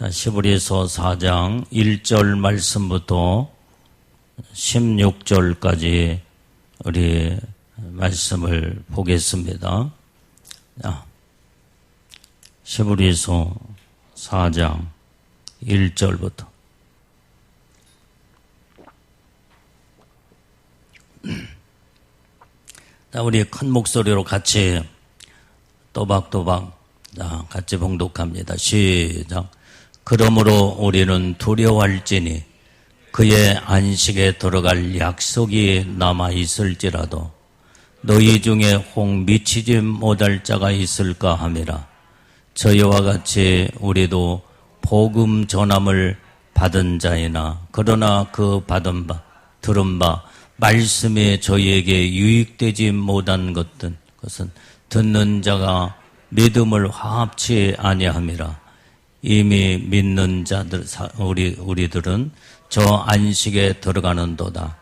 히브리서 4장 1절 말씀부터 16절까지 우리 말씀을 보겠습니다. 히브리서 4장 1절부터 우리 큰 목소리로 같이 또박또박 같이 봉독합니다. 시작. 그러므로 우리는 두려워할지니 그의 안식에 들어갈 약속이 남아 있을지라도 너희 중에 혹 미치지 못할 자가 있을까 함이라. 저희와 같이 우리도 복음 전함을 받은 자이나 그러나 그 들은 바 말씀이 저희에게 유익되지 못한 것은 듣는 자가 믿음을 화합치 아니함이라. 이미 믿는 자들 우리들은 저 안식에 들어가는도다.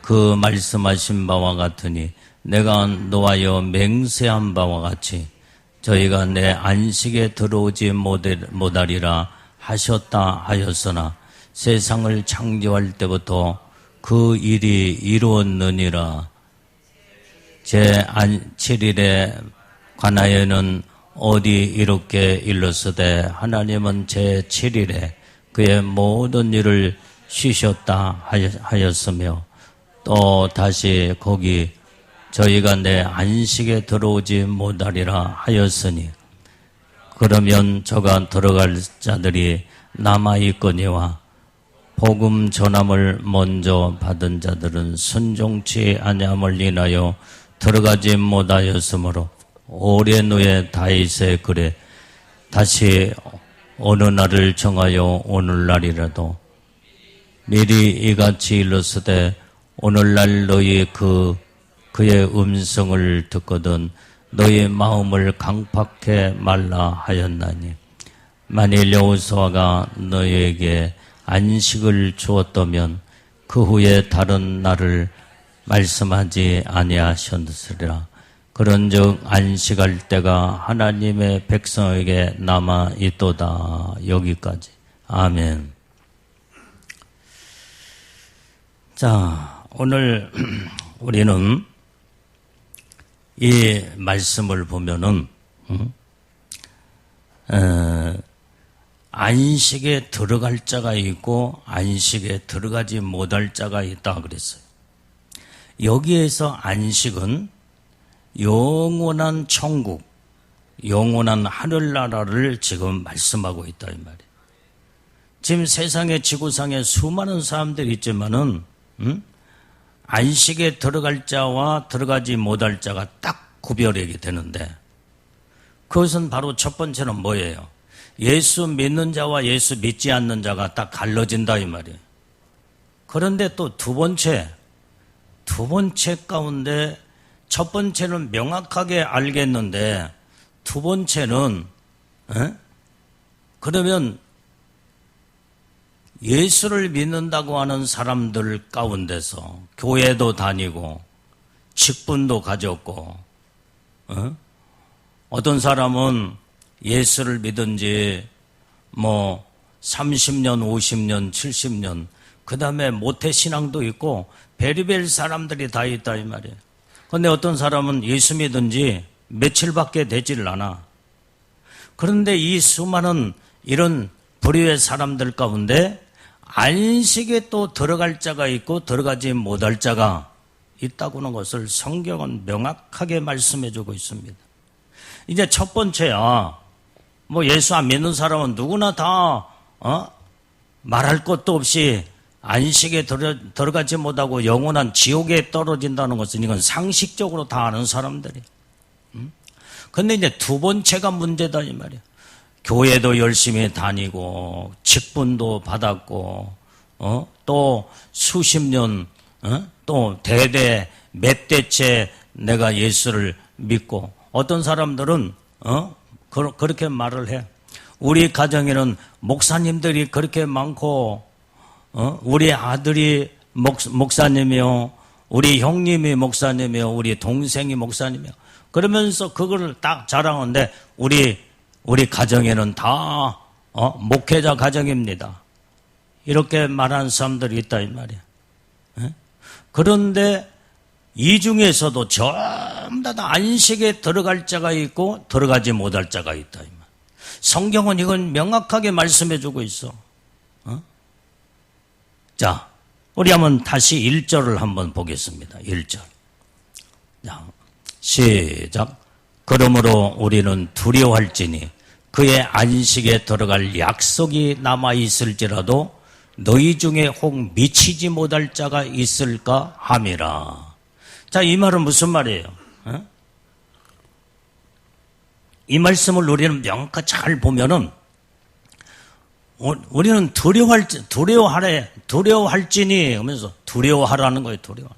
그 말씀하신 바와 같으니 내가 노하여 맹세한 바와 같이 저희가 내 안식에 들어오지 못하리라 하셨다 하였으나 세상을 창조할 때부터 그 일이 이루었느니라. 제 7일에 관하여는 어디 이렇게 일렀으되 하나님은 제 7일에 그의 모든 일을 쉬셨다 하였으며 또 다시 거기 저희가 내 안식에 들어오지 못하리라 하였으니 그러면 저가 들어갈 자들이 남아있거니와 복음 전함을 먼저 받은 자들은 순종치 아니함을 인하여 들어가지 못하였으므로 오랜 후에 다윗의 글에 다시 어느 날을 정하여 오늘날이라도 미리 이같이 일렀으되 오늘날 너희 그의 음성을 듣거든 너희 마음을 강팍해 말라 하였나니 만일 여호수아가 너희에게 안식을 주었다면 그 후에 다른 날을 말씀하지 아니하셨으리라. 그런즉 안식할 때가 하나님의 백성에게 남아 있도다. 여기까지. 아멘. 자, 오늘 우리는 이 말씀을 보면은 안식에 들어갈 자가 있고 안식에 들어가지 못할 자가 있다 그랬어요. 여기에서 안식은 영원한 천국, 영원한 하늘나라를 지금 말씀하고 있다 이 말이에요. 지금 세상에 지구상에 수많은 사람들이 있지만은 안식에 들어갈 자와 들어가지 못할 자가 딱 구별하게 되는데 그것은 바로 첫 번째는 뭐예요? 예수 믿는 자와 예수 믿지 않는 자가 딱 갈라진다 이 말이에요. 그런데 또 두 번째 가운데 첫 번째는 명확하게 알겠는데 두 번째는 그러면 예수를 믿는다고 하는 사람들 가운데서 교회도 다니고 직분도 가졌고 어떤 사람은 예수를 믿은 지 30년, 50년, 70년 그 다음에 모태신앙도 있고 베리벨 사람들이 다 있다 이 말이에요. 그런데 어떤 사람은 예수 믿은 지 며칠밖에 되질 않아. 그런데 이 수많은 이런 부류의 사람들 가운데 안식에 또 들어갈 자가 있고 들어가지 못할 자가 있다고 하는 것을 성경은 명확하게 말씀해 주고 있습니다. 이제 첫 번째야. 예수 안 믿는 사람은 누구나 다 말할 것도 없이 안식에 들어가지 못하고 영원한 지옥에 떨어진다는 것은 이건 상식적으로 다 아는 사람들이에요. 그런데 이제 두 번째가 문제다 이 말이에요. 교회도 열심히 다니고 직분도 받았고 또 수십 년 또 대대 몇 대째 내가 예수를 믿고 어떤 사람들은 그렇게 말을 해. 우리 가정에는 목사님들이 그렇게 많고 우리 아들이 목사님이요, 우리 형님이 목사님이요, 우리 동생이 목사님이요. 그러면서 그거를 딱 자랑하는데 우리 가정에는 다 목회자 가정입니다. 이렇게 말하는 사람들이 있다 이 말이야. 그런데 이 중에서도 전부 다 안식에 들어갈 자가 있고 들어가지 못할 자가 있다 이 말. 성경은 이건 명확하게 말씀해 주고 있어. 자, 우리 한번 다시 1절을 한번 보겠습니다. 1절. 자, 시작. 그러므로 우리는 두려워할지니 그의 안식에 들어갈 약속이 남아있을지라도 너희 중에 혹 미치지 못할 자가 있을까 함이라. 자, 이 말은 무슨 말이에요? 이 말씀을 우리는 명확히 잘 보면은 우리는 두려워할지니 하면서 두려워하라는 거예요. 두려워.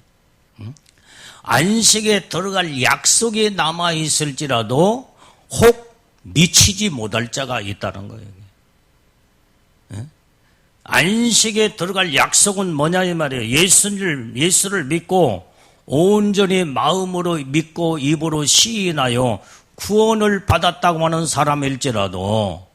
안식에 들어갈 약속이 남아 있을지라도 혹 미치지 못할 자가 있다는 거예요. 안식에 들어갈 약속은 뭐냐 이 말이에요. 예수를 믿고 온전히 마음으로 믿고 입으로 시인하여 구원을 받았다고 하는 사람일지라도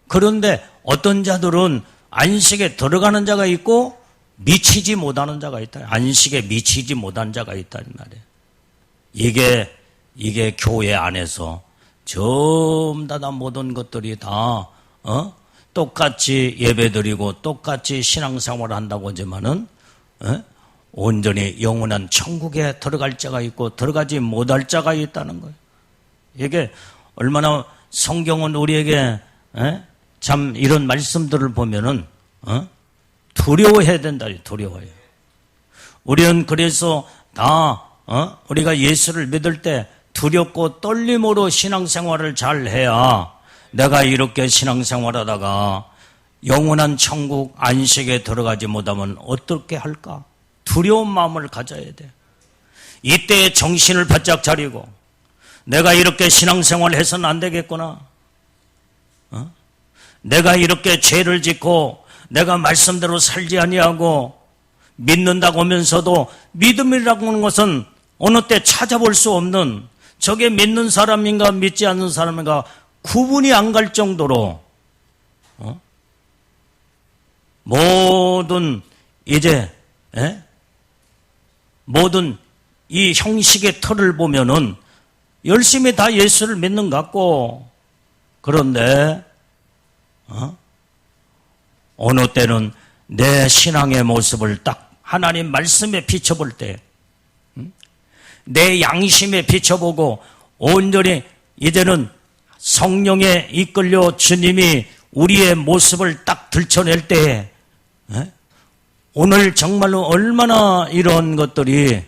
그런데 어떤 자들은 안식에 들어가는 자가 있고 미치지 못하는 자가 있다. 안식에 미치지 못한 자가 있다 이 말이에요. 이게 교회 안에서 전부 다 모든 것들이 다 똑같이 예배드리고 똑같이 신앙생활을 한다고 하지만은 온전히 영원한 천국에 들어갈 자가 있고 들어가지 못할 자가 있다는 거예요. 이게 얼마나 성경은 우리에게 참 이런 말씀들을 보면은 두려워해야 된다. 두려워해요. 우리는 그래서 다 우리가 예수를 믿을 때 두렵고 떨림으로 신앙생활을 잘 해야 내가 이렇게 신앙생활하다가 영원한 천국 안식에 들어가지 못하면 어떻게 할까? 두려운 마음을 가져야 돼. 이때에 정신을 바짝 차리고 내가 이렇게 신앙생활을 해서는 안 되겠구나. 내가 이렇게 죄를 짓고 내가 말씀대로 살지 아니하고 믿는다고 하면서도 믿음이라고 하는 것은 어느 때 찾아볼 수 없는 저게 믿는 사람인가 믿지 않는 사람인가 구분이 안 갈 정도로 모든 이 형식의 틀을 보면은 열심히 다 예수를 믿는 것 같고 그런데 어느 때는 내 신앙의 모습을 딱 하나님 말씀에 비춰볼 때 내 양심에 비춰보고 온전히 이제는 성령에 이끌려 주님이 우리의 모습을 딱 들춰낼 때 오늘 정말로 얼마나 이런 것들이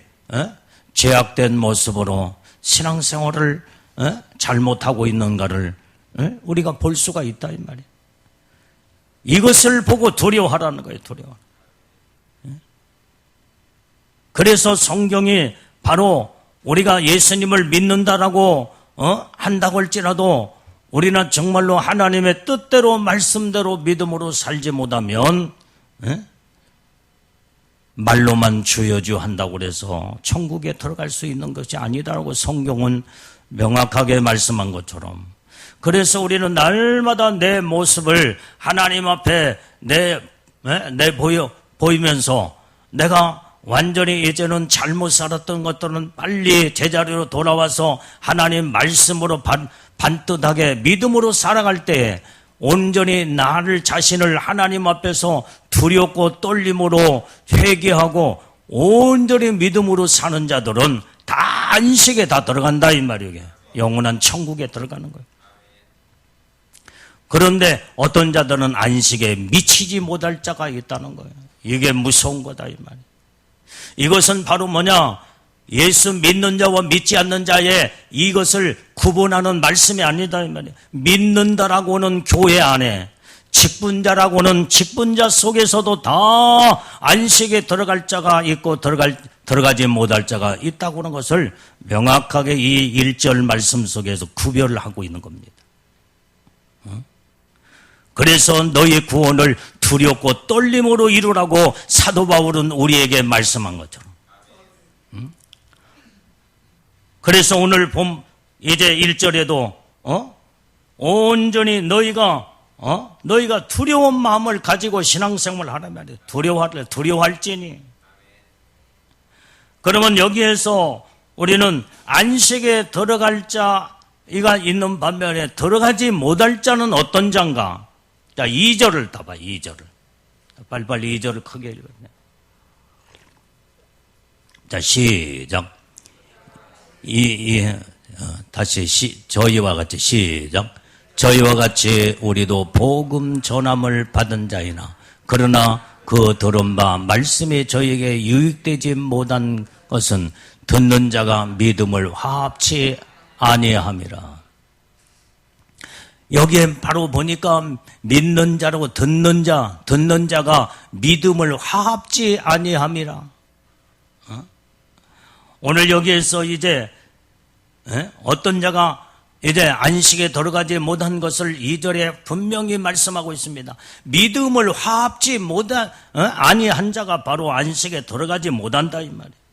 죄악된 모습으로 신앙생활을 잘못하고 있는가를 우리가 볼 수가 있다 이 말이에요. 이것을 보고 두려워하라는 거예요. 두려워. 그래서 성경이 바로 우리가 예수님을 믿는다라고 한다고 할지라도 우리는 정말로 하나님의 뜻대로 말씀대로 믿음으로 살지 못하면 말로만 주여주 한다고 그래서 천국에 들어갈 수 있는 것이 아니다라고 성경은 명확하게 말씀한 것처럼 그래서 우리는 날마다 내 모습을 하나님 앞에 보이면서 내가 완전히 이제는 잘못 살았던 것들은 빨리 제자리로 돌아와서 하나님 말씀으로 반듯하게 믿음으로 살아갈 때 온전히 나를 자신을 하나님 앞에서 두렵고 떨림으로 회개하고 온전히 믿음으로 사는 자들은 다 안식에 다 들어간다 이 말이에요. 영원한 천국에 들어가는 거예요. 그런데 어떤 자들은 안식에 미치지 못할 자가 있다는 거예요. 이게 무서운 거다 이 말이에요. 이것은 바로 뭐냐? 예수 믿는 자와 믿지 않는 자의 이것을 구분하는 말씀이 아니다 이 말이에요. 믿는다라고는 교회 안에 직분자라고는 직분자 속에서도 다 안식에 들어갈 자가 있고 들어가지 못할 자가 있다고 하는 것을 명확하게 이 1절 말씀 속에서 구별을 하고 있는 겁니다. 그래서 너희 구원을 두렵고 떨림으로 이루라고 사도 바울은 우리에게 말씀한 것처럼. 그래서 오늘 이제 1절에도 온전히 너희가 두려운 마음을 가지고 신앙생활을 하란 말이에요. 두려워할지니. 그러면 여기에서 우리는 안식에 들어갈 자가 있는 반면에 들어가지 못할 자는 어떤 자인가? 자, 2절을 따봐, 2절을. 빨리빨리 2절을 크게 읽어요. 자, 시작. 다시 저희와 같이 시작. 저희와 같이 우리도 복음 전함을 받은 자이나 그러나 그 들은 바 말씀이 저희에게 유익되지 못한 것은 듣는 자가 믿음을 화합치 아니함이라. 여기에 바로 보니까 믿는 자라고 듣는 자가 믿음을 화합지 아니함이라. 오늘 여기에서 이제 어떤 자가 이제 안식에 들어가지 못한 것을 2절에 분명히 말씀하고 있습니다. 믿음을 화합지 못한 아니한 자가 바로 안식에 들어가지 못한다 이 말이에요.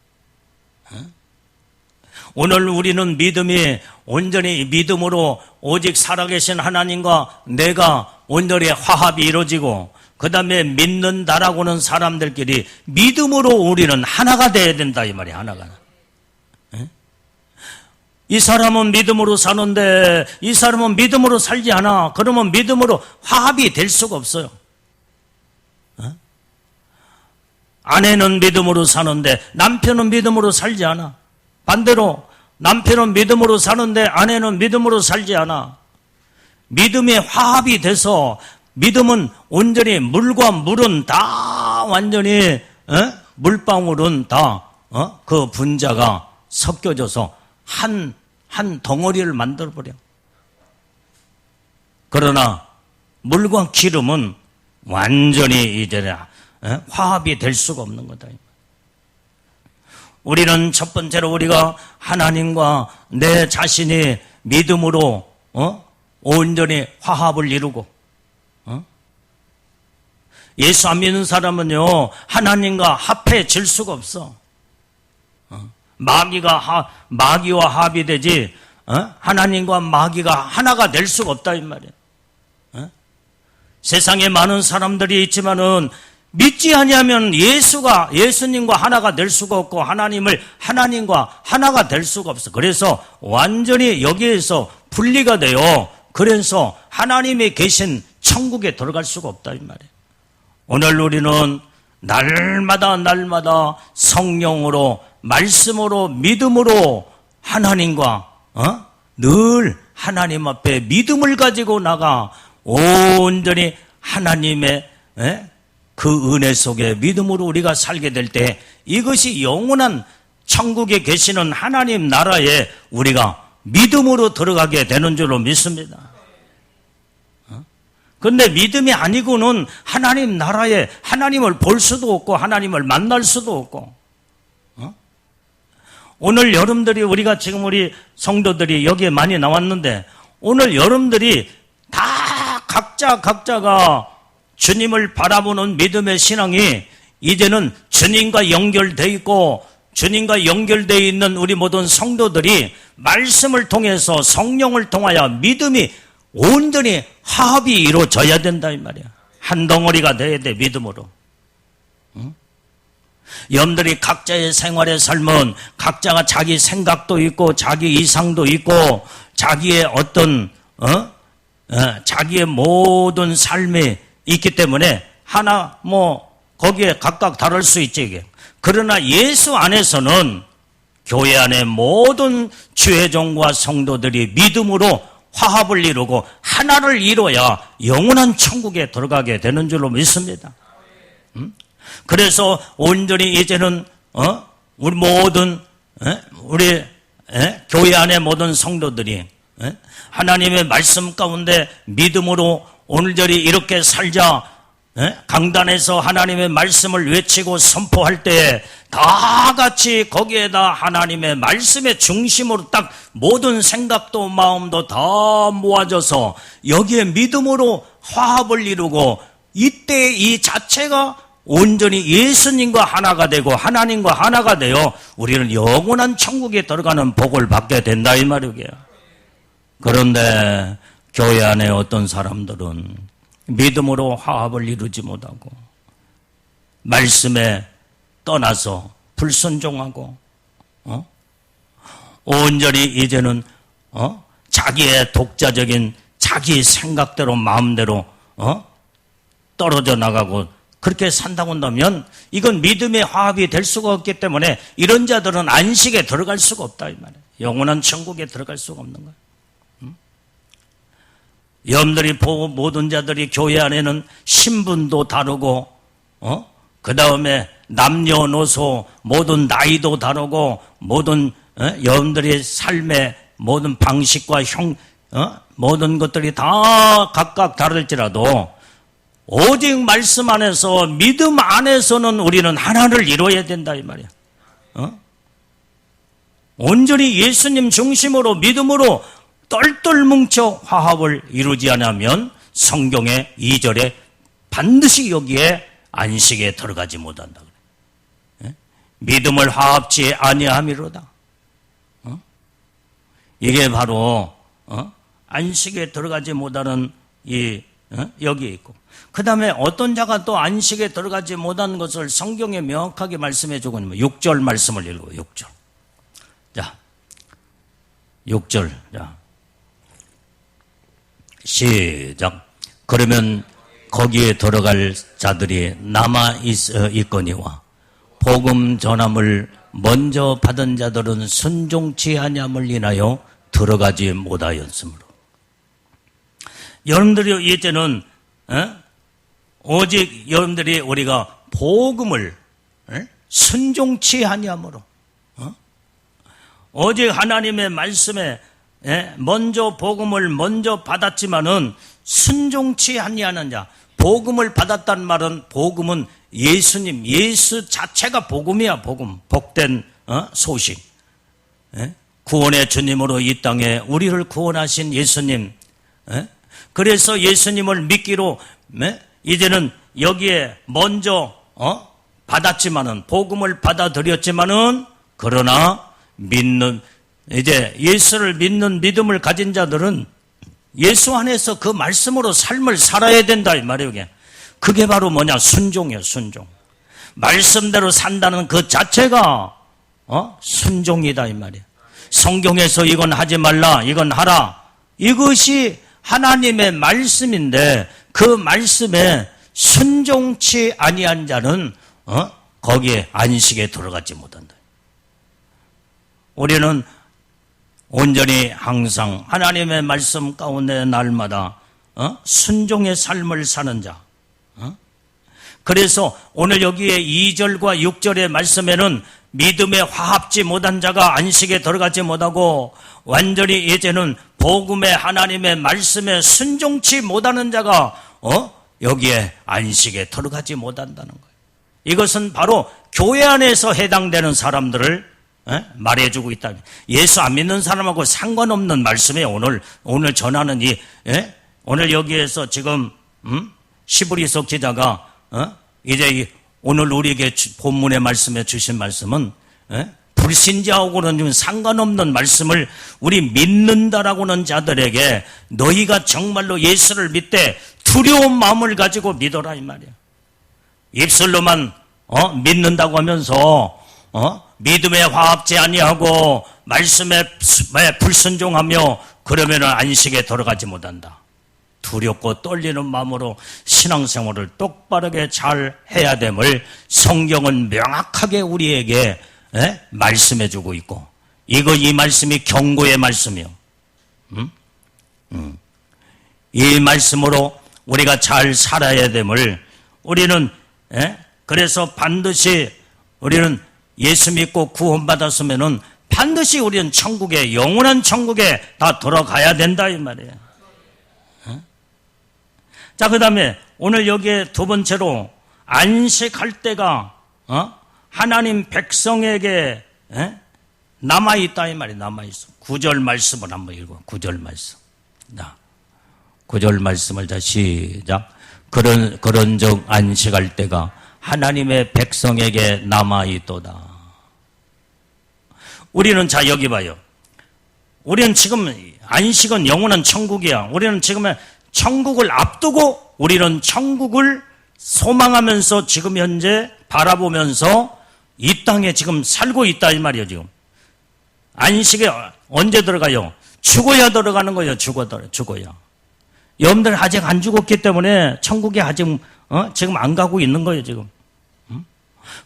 오늘 우리는 믿음이 온전히 믿음으로 오직 살아계신 하나님과 내가 온전히 화합이 이루어지고 그 다음에 믿는다라고는 사람들끼리 믿음으로 우리는 하나가 돼야 된다 이 말이에요. 하나가. 이 사람은 믿음으로 사는데 이 사람은 믿음으로 살지 않아. 그러면 믿음으로 화합이 될 수가 없어요. 아내는 믿음으로 사는데 남편은 믿음으로 살지 않아. 반대로 남편은 믿음으로 사는데 아내는 믿음으로 살지 않아. 믿음이 화합이 돼서 믿음은 온전히 물과 물은 다 완전히 물방울은 다 그 분자가 섞여져서 한 덩어리를 만들어버려. 그러나 물과 기름은 완전히 이제 화합이 될 수가 없는 거다. 우리는 첫 번째로 우리가 하나님과 내 자신이 믿음으로 온전히 화합을 이루고 예수 안 믿는 사람은요 하나님과 합해질 수가 없어. 마귀와 합이 되지 하나님과 마귀가 하나가 될 수가 없다 이 말이에요. 세상에 많은 사람들이 있지만은 믿지 아니하면 예수님과 하나가 될 수가 없고 하나님과 하나가 될 수가 없어. 그래서 완전히 여기에서 분리가 돼요. 그래서 하나님이 계신 천국에 들어갈 수가 없다 이 말이에요. 오늘 우리는 날마다 성령으로 말씀으로 믿음으로 하나님과 늘 하나님 앞에 믿음을 가지고 나가 온전히 하나님의 그 은혜 속에 믿음으로 우리가 살게 될 때 이것이 영원한 천국에 계시는 하나님 나라에 우리가 믿음으로 들어가게 되는 줄로 믿습니다. 그런데 믿음이 아니고는 하나님 나라에 하나님을 볼 수도 없고 하나님을 만날 수도 없고 오늘 여러분들이 우리가 지금 우리 성도들이 여기에 많이 나왔는데 오늘 여러분들이 다 각자가 주님을 바라보는 믿음의 신앙이 이제는 주님과 연결되어 있고 주님과 연결되어 있는 우리 모든 성도들이 말씀을 통해서 성령을 통하여 믿음이 온전히 화합이 이루어져야 된다 이 말이야. 한 덩어리가 돼야 돼 믿음으로. 여러분들이 각자의 생활의 삶은 각자가 자기 생각도 있고 자기 이상도 있고 자기의 어떤 자기의 모든 삶이 있기 때문에 하나 거기에 각각 다를 수 있지 이게. 그러나 예수 안에서는 교회 안에 모든 주회종과 성도들이 믿음으로 화합을 이루고 하나를 이루어야 영원한 천국에 들어가게 되는 줄로 믿습니다. 그래서 온전히 이제는 우리 모든 우리 교회 안의 모든 성도들이 하나님의 말씀 가운데 믿음으로 오늘절이 이렇게 살자 강단에서 하나님의 말씀을 외치고 선포할 때 다 같이 거기에다 하나님의 말씀의 중심으로 딱 모든 생각도 마음도 다 모아져서 여기에 믿음으로 화합을 이루고 이때 이 자체가 온전히 예수님과 하나가 되고 하나님과 하나가 되어 우리는 영원한 천국에 들어가는 복을 받게 된다 이 말이에요. 그런데 교회 안에 어떤 사람들은 믿음으로 화합을 이루지 못하고 말씀에 떠나서 불순종하고 온전히 이제는 자기의 독자적인 자기 생각대로 마음대로 떨어져 나가고 그렇게 산다고 한다면 이건 믿음의 화합이 될 수가 없기 때문에 이런 자들은 안식에 들어갈 수가 없다 이 말이에요. 영원한 천국에 들어갈 수가 없는 거예요. 여러분들이 보고 모든 자들이 교회 안에는 신분도 다르고 그 다음에 남녀노소 모든 나이도 다르고 모든 여러분들의 삶의 모든 방식과 모든 것들이 다 각각 다를지라도 오직 말씀 안에서 믿음 안에서는 우리는 하나를 이루어야 된다 이 말이야. 온전히 예수님 중심으로 믿음으로 똘똘 뭉쳐 화합을 이루지 않으면 성경의 2절에 반드시 여기에 안식에 들어가지 못한다 그래. 믿음을 화합치 아니함이로다. 이게 바로 안식에 들어가지 못하는 여기에 있고, 그 다음에 어떤 자가 또 안식에 들어가지 못한 것을 성경에 명확하게 말씀해 주고 있는 6절 말씀을 읽어요. 6절. 자, 6절. 자, 시작. 그러면 거기에 들어갈 자들이 남아 있거니와 복음 전함을 먼저 받은 자들은 순종치 아니함을 인하여 들어가지 못하였으므로. 여러분들이 이제는 오직 여러분들이 우리가 복음을 순종치 아니함으로 오직 하나님의 말씀에 먼저 복음을 먼저 받았지만은 순종치 아니하는 자. 복음을 받았다는 말은 복음은 예수님, 예수 자체가 복음이야. 복음, 복된 소식. 구원의 주님으로 이 땅에 우리를 구원하신 예수님. 그래서 예수님을 믿기로 이제는 여기에 먼저 받았지만은 복음을 받아들였지만은 그러나 믿는 이제 예수를 믿는 믿음을 가진 자들은 예수 안에서 그 말씀으로 삶을 살아야 된다 이 말이에요. 그게 바로 뭐냐? 순종이에요. 순종. 말씀대로 산다는 그 자체가 순종이다 이 말이에요. 성경에서 이건 하지 말라, 이건 하라. 이것이 하나님의 말씀인데 그 말씀에 순종치 아니한 자는 거기에 안식에 들어가지 못한다. 우리는 온전히 항상 하나님의 말씀 가운데 날마다 순종의 삶을 사는 자. 그래서 오늘 여기에 2절과 6절의 말씀에는 믿음에 화합지 못한 자가 안식에 들어가지 못하고 완전히 이제는 복음의 하나님의 말씀에 순종치 못하는 자가 여기에 안식에 들어가지 못한다는 거예요. 이것은 바로 교회 안에서 해당되는 사람들을 말해주고 있다. 예수 안 믿는 사람하고 상관없는 말씀에 오늘 전하는 오늘 여기에서 지금 시브리석 기자가 이제 오늘 우리에게 본문의 말씀에 주신 말씀은 불신자하고는 좀 상관없는 말씀을 우리 믿는다라고는 자들에게 너희가 정말로 예수를 믿되 두려운 마음을 가지고 믿어라 이 말이야. 입술로만 믿는다고 하면서 믿음에 화합지 아니하고 말씀에 불순종하며 그러면 안식에 들어가지 못한다. 두렵고 떨리는 마음으로 신앙생활을 똑바르게 잘 해야 됨을 성경은 명확하게 우리에게 말씀해 주고 있고 이 말씀이 경고의 말씀이요. 이 말씀으로 우리가 잘 살아야 됨을 우리는 그래서 반드시 우리는 예수 믿고 구원받았으면은 반드시 우리는 천국에 영원한 천국에 다 들어가야 된다 이 말이에요. 자, 그 다음에 오늘 여기에 두 번째로 안식할 때가 하나님 백성에게 남아있다 이 말이에요. 남아있어. 9절 말씀을 한번 읽어. 9절 말씀. 9절 말씀을 자 시작. 그런즉 안식할 때가 하나님의 백성에게 남아있도다. 우리는 자 여기 봐요. 우리는 지금 안식은 영원한 천국이야. 우리는 지금 천국을 앞두고 우리는 천국을 소망하면서 지금 현재 바라보면서 이 땅에 지금 살고 있다 이 말이에요. 지금 안식에 언제 들어가요? 죽어야 들어가는 거예요. 죽어야. 여러분들 아직 안 죽었기 때문에 천국에 아직 지금 안 가고 있는 거예요. 지금.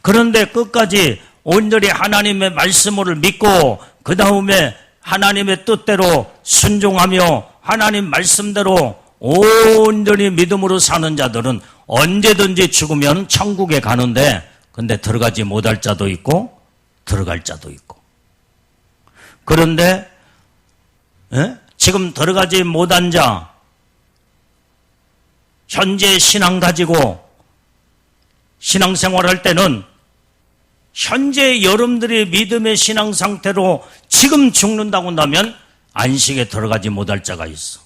그런데 끝까지 온전히 하나님의 말씀을 믿고 그 다음에 하나님의 뜻대로 순종하며 하나님 말씀대로 온전히 믿음으로 사는 자들은 언제든지 죽으면 천국에 가는데 근데 들어가지 못할 자도 있고 들어갈 자도 있고 그런데 지금 들어가지 못한 자 현재 신앙 가지고 신앙생활 할 때는 현재 여러분들의 믿음의 신앙 상태로 지금 죽는다고 한다면 안식에 들어가지 못할 자가 있어.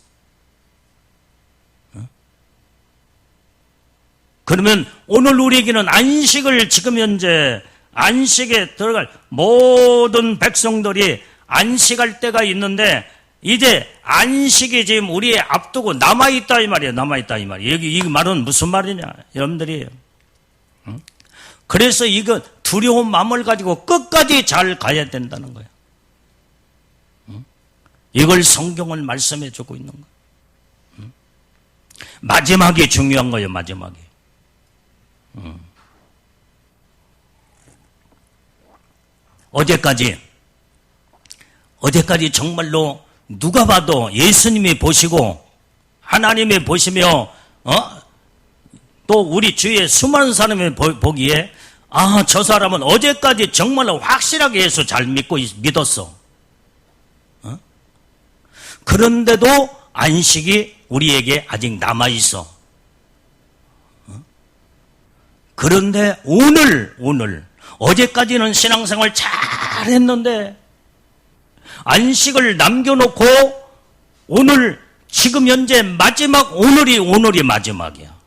그러면 오늘 우리에게는 안식을 지금 현재 안식에 들어갈 모든 백성들이 안식할 때가 있는데 이제 안식이 지금 우리의 앞두고 남아있다 이 말이에요. 남아있다 이 말이에요. 여기 이 말은 무슨 말이냐 여러분들이. 그래서 이거 두려운 마음을 가지고 끝까지 잘 가야 된다는 거예요. 이걸 성경을 말씀해 주고 있는 거예요. 마지막이 중요한 거예요. 마지막이. 어제까지 정말로 누가 봐도 예수님이 보시고 하나님이 보시며 또 우리 주위에 수많은 사람이 보기에 저 사람은 어제까지 정말로 확실하게 예수 잘 믿었어. 그런데도 안식이 우리에게 아직 남아있어. 그런데 오늘 어제까지는 신앙생활 잘했는데 안식을 남겨놓고 오늘 지금 현재 마지막 오늘이 마지막이야.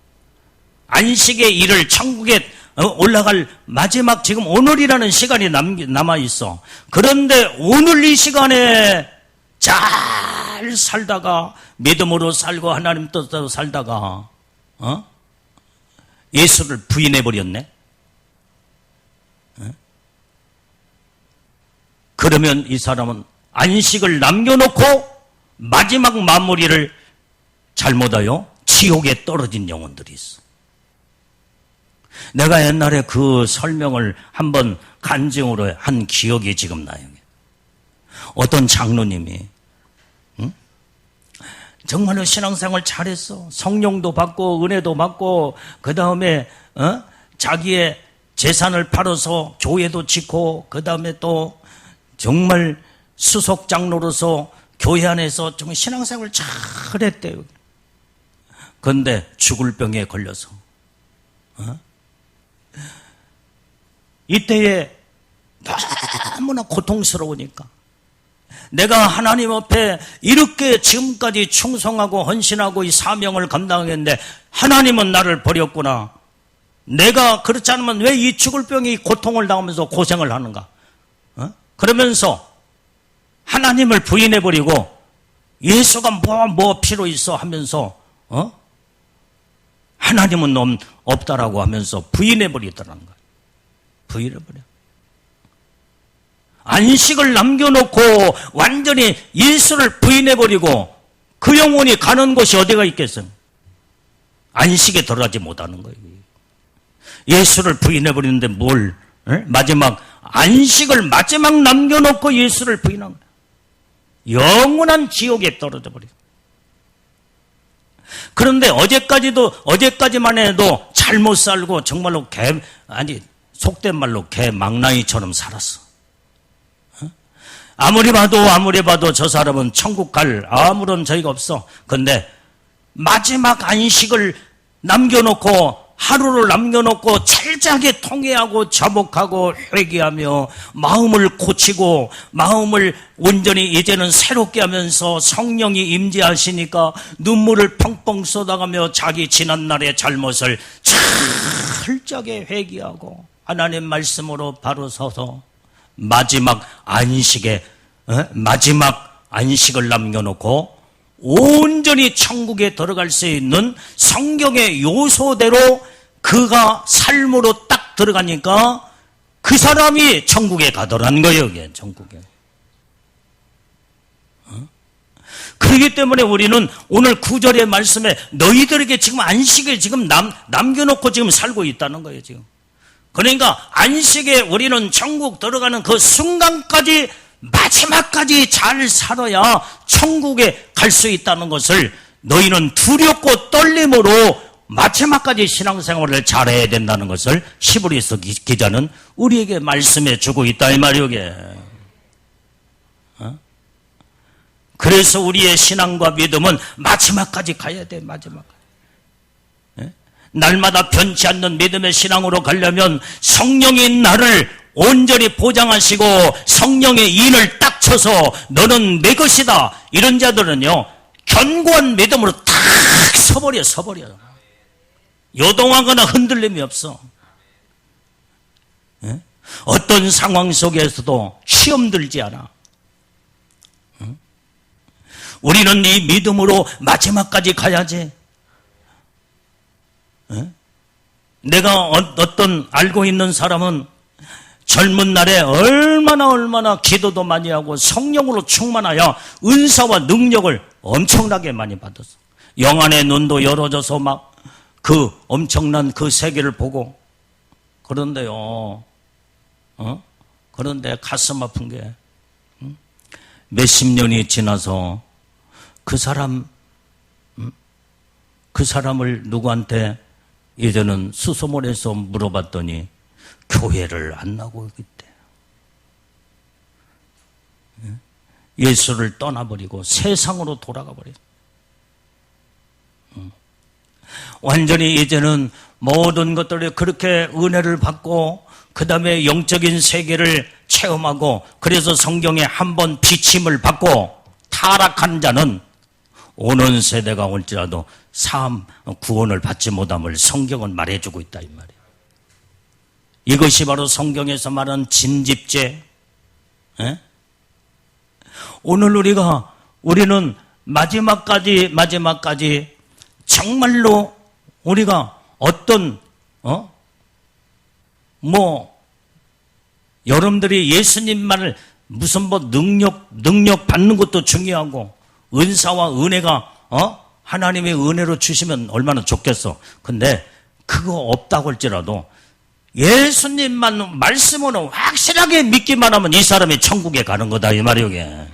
안식의 일을 천국에 올라갈 마지막 지금 오늘이라는 시간이 남아있어. 그런데 오늘 이 시간에 잘 살다가 믿음으로 살고 하나님 뜻대로 살다가 예수를 부인해버렸네. 그러면 이 사람은 안식을 남겨놓고 마지막 마무리를 잘못하여 지옥에 떨어진 영혼들이 있어. 내가 옛날에 그 설명을 한번 간증으로 한 기억이 지금 나요. 어떤 장로님이 정말로 신앙생활 잘했어. 성령도 받고 은혜도 받고 그 다음에 자기의 재산을 팔아서 교회도 짓고 그 다음에 또 정말 수석 장로로서 교회 안에서 좀 신앙생활 잘했대요. 그런데 죽을 병에 걸려서 이때에 너무나 고통스러우니까 내가 하나님 앞에 이렇게 지금까지 충성하고 헌신하고 이 사명을 감당했는데 하나님은 나를 버렸구나. 내가 그렇지 않으면 왜 이 죽을 병이 고통을 당하면서 고생을 하는가? 그러면서 하나님을 부인해버리고 예수가 뭐 필요 있어 하면서 하나님은 없다라고 하면서 부인해버리더라는 거예요. 부인해버려. 안식을 남겨놓고 완전히 예수를 부인해버리고 그 영혼이 가는 곳이 어디가 있겠어요? 안식에 들어가지 못하는 거예요. 예수를 부인해버리는데 뭘 마지막 안식을 마지막 남겨놓고 예수를 부인한 거예요. 영원한 지옥에 떨어져 버려요. 그런데 어제까지만 해도 잘못 살고 정말로 속된 말로 개 망나니처럼 살았어. 아무리 봐도 저 사람은 천국 갈 아무런 저희가 없어. 근데 마지막 안식을 남겨놓고 하루를 남겨놓고 철저하게 통회하고 자복하고 회개하며 마음을 고치고 마음을 온전히 이제는 새롭게 하면서 성령이 임재하시니까 눈물을 펑펑 쏟아가며 자기 지난날의 잘못을 철저하게 회개하고 하나님 말씀으로 바로 서서 마지막 안식에 마지막 안식을 남겨놓고 온전히 천국에 들어갈 수 있는 성경의 요소대로 그가 삶으로 딱 들어가니까 그 사람이 천국에 가더라는 거예요. 이게 천국에. 그렇기 때문에 우리는 오늘 9절의 말씀에 너희들에게 지금 안식을 지금 남겨놓고 지금 살고 있다는 거예요. 지금. 그러니까 안식에 우리는 천국 들어가는 그 순간까지 마지막까지 잘 살아야 천국에 갈 수 있다는 것을 너희는 두렵고 떨림으로 마지막까지 신앙생활을 잘해야 된다는 것을 히브리서 기자는 우리에게 말씀해 주고 있다 이 말이요. 그래서 우리의 신앙과 믿음은 마지막까지 가야 돼. 마지막까지. 날마다 변치 않는 믿음의 신앙으로 가려면 성령이 나를 온전히 보장하시고 성령의 인을 딱 쳐서 너는 내 것이다. 이런 자들은요 견고한 믿음으로 탁 서버려. 요동하거나 흔들림이 없어. 어떤 상황 속에서도 시험 들지 않아. 우리는 이 믿음으로 마지막까지 가야지. 내가 어떤 알고 있는 사람은 젊은 날에 얼마나 기도도 많이 하고 성령으로 충만하여 은사와 능력을 엄청나게 많이 받았어. 영안의 눈도 열어져서 막 그 엄청난 그 세계를 보고. 그런데요, 그런데 가슴 아픈 게 몇십 년이 지나서 그 사람을 누구한테 이제는 수소문해서 물어봤더니 교회를 안 나고 있대. 예수를 떠나버리고 세상으로 돌아가 버렸어. 완전히 이제는 모든 것들이 그렇게 은혜를 받고 그 다음에 영적인 세계를 체험하고 그래서 성경에 한번 비침을 받고 타락한 자는 오는 세대가 올지라도 구원을 받지 못함을 성경은 말해주고 있다 이 말이에요. 이것이 바로 성경에서 말하는 진집죄. 오늘 우리는 마지막까지 정말로 우리가 어떤 여러분들이 예수님만을 무슨 능력 받는 것도 중요하고 은사와 은혜가 하나님의 은혜로 주시면 얼마나 좋겠어. 근데 그거 없다고 할지라도 예수님만 말씀으로 확실하게 믿기만 하면 이 사람이 천국에 가는 거다 이 말이요.